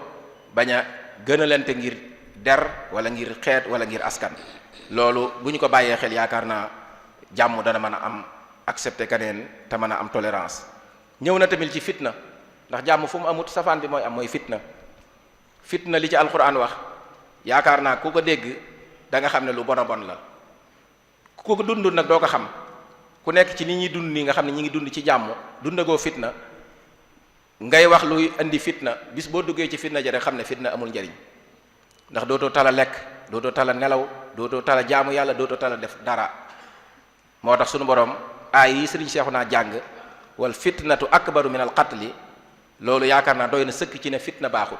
bañ a gënalante ngir der wala ngir xeet wala ngir askan. loolu bu ñu ko bàyyee xel yaakaar naa jàmm dana mën a am, accepter keneen te mën a am tolérance. ñëw na tamit ci fitna, ndax jàmm fu mu amut safaan bi mooy fitna li ci alquran wax yaakaar naa ku ko dégg da nga xam ne lu bon a bon la. ku ko dund nag doo ko xam, ku nekk ci ni ñuy dund nii nga xam ne ñi ngi dund ci jàmm, dundagoo fitna ngay wax luy indi fitna, bis boo duggee ci fitna ja rek xam ne fitna amul njariñ, ndax dootoo tala lekk, dootoo tala nelaw, dootoo tala jaamu yàlla, dootoo tala def dara. moo tax sunu borom aay yi sëriñ Seexuna jàng wal fitnatu akbaru min al qatli, loolu yaakaar naa doy na sëkk ci ne fitna baaxut.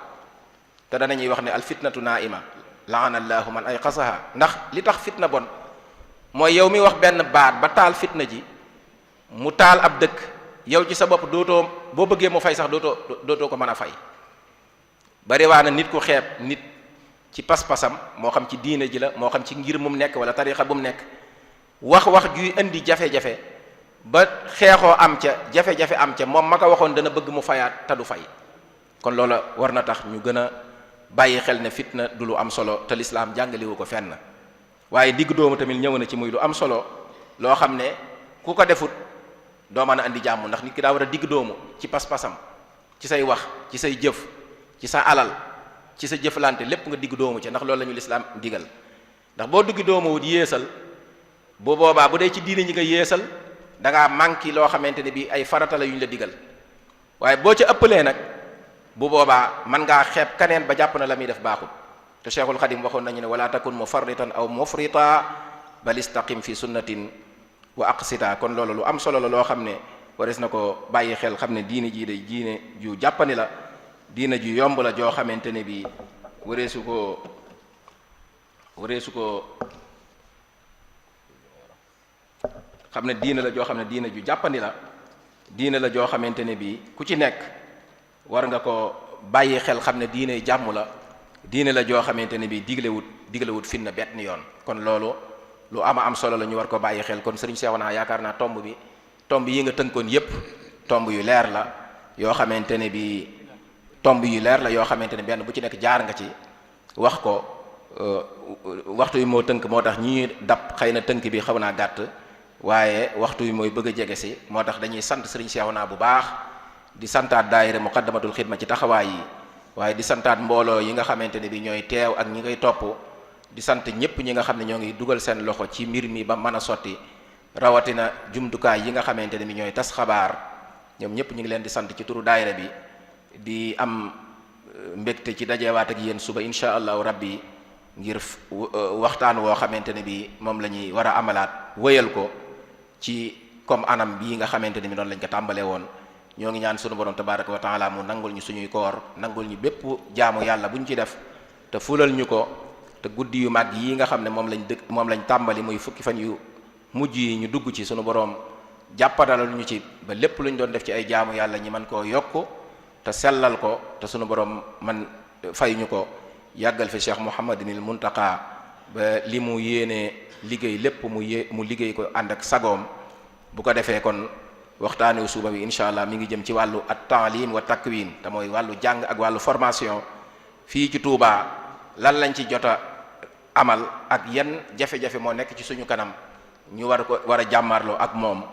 te danañuy wax ne al fitnatu naa'ima laana allahu man ayqasaha, ndax li tax fitna bon mooy yow mi wax benn baat ba taal fitna ji mu taal ab dëkk, yow ci sa bopp dootoo, boo bëggee mu fay sax dootoo ko mën a fay. bari waa na nit ku xeeb nit ci pas-pasam, moo xam ci diine ji la, moo xam ci ngir mu nekk wala tarixa bu mu nekk, wax juy indi jafe-jafe ba xeexoo am ca, jafe-jafe am ca, moom ma ko waxoon dana bëgg mu fayaat te du fay. kon loola war na tax ñu gën a bàyyi xel ne fitna du lu am solo, te lislaam jàngalewu ko fenn. waaye digg doomu tamit ñëw na ci muy lu am solo loo xam ne ku ko defut doo mën a andi jàmm, ndax nit ki daa war a digg doomu ci pas-pasam, ci say wax, ci say jëf, ci sa alal, ci sa jëflante, lépp nga digg doomu ci, ndax loolu la ñu lislaam digal. ndax boo digg doomu wut yéesal, bu boobaa bu dee ci diine ñi nga yéesal da ngaa manqué loo xamante ne bii ay farata la yu ñu la digal. waaye boo ca ëppalee nag bu boobaa mën ngaa xeeb kaneen ba jàpp na la muy def baaxul. te Cheikhul Xadim waxoon nañu ne wala takun mufarritan aw mufrita bal istaqim fi sunnatin wa aqsita. kon loolu lu am solo la loo xam ne waris na ko bàyyi xel, xam ne diine jii day diine ju jàppani la, diine ju yomb la joo xamante ne bii wareesu ko xam ne diine la joo xam ne diine ju jàppandi la, diine la joo xamante ne bii ku ci nekk war nga ko bàyyi xel, xam ne diine jàmm la, diine la joo xamante ne bii diglewut fitna benn yoon. kon loolu lu am solo la, ñu war ko bàyyi xel. kon sëriñ Seexuna yaakaar naa tomb yi nga tënkoon yépp tomb yu leer la yoo xamante ne bii yoo xamante ne benn bu ci nekk jaar nga ci wax ko. waxtu yi moo tënk, moo tax ñi dab xëy na tënk bi xaw naa gàtt, waaye waxtu yi mooy bëgg a jege si, moo tax dañuy sant sëriñ Seexuna bu baax, di santaat daayira muqaddamatul xidma ci taxawaay yi, waaye di santaat mbooloo yi nga xamante ne bi ñooy teew ak ñi ngay topp, di sant ñëpp ñi nga xam ne ñoo ngi dugal seen loxo ci mbir mi ba mën a sotti, rawatina jumtukaay yi nga xamante ne bi ñooy tas xabaar. ñoom ñëpp ñu ngi leen di sant ci turu daayira bi, di am mbégte ci dajewaat ak yéen suba insha allahu rabbi ngir waxtaan woo xamante ne bi moom la ñuy war a amalaat, wëyal ko ci comme anam bii nga xamante ne bi noonu lañ ko tàmbalee woon. ñoo ngi ñaan sunu borom tabaraka wa taala mu nangul ñu suñuy koor, nangul ñu bépp jaamu yàlla bu ñu ci def, te fulal ñu ko, te guddi yu mag yi nga xam ne moom lañ tàmbali muy fukki fan yu mujj yi ñu dugg ci, sunu borom jàppandalal ñu ci ba lépp lu ñu doon def ci ay jaamu yàlla ñi mën koo yokk te sellal ko, te sunu borom man fay ñu ko, yàggal fi Cheikh Mouhamadinil Muntaqa ba li mu yéene liggéey lépp mu liggéey ko ànd ak sagoom. bu ko defee kon waxtaanu suba bi incha allah mi ngi jëm ci wàllu at taalim wa takwin, te mooy wàllu jàng ak wàllu formation fii ci Touba. lan lañ ci jota amal ak yan jafe-jafe moo nekk ci suñu kanam, ñu war a jàmmarloo ak moom.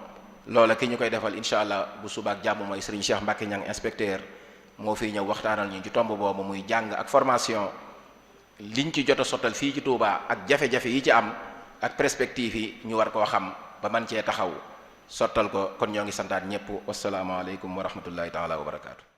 loola ki ñu koy defal incha allah bu suba ak jàmm mooy Serigne Cheikh Mbacke Niang inspecteur, moo fiy ñëw waxtaanal ñu ci tomb boobu muy jàng ak formation, liñ ci jot a sottal fii ci Touba ak jafe-jafe yi ci am ak perspective yi ñu war koo xam ba man cee taxaw sottal ko. kon ñoo ngi santaat ñëpp. wasalaamaaleykum wa rahmatullahi taala wa barakaatu.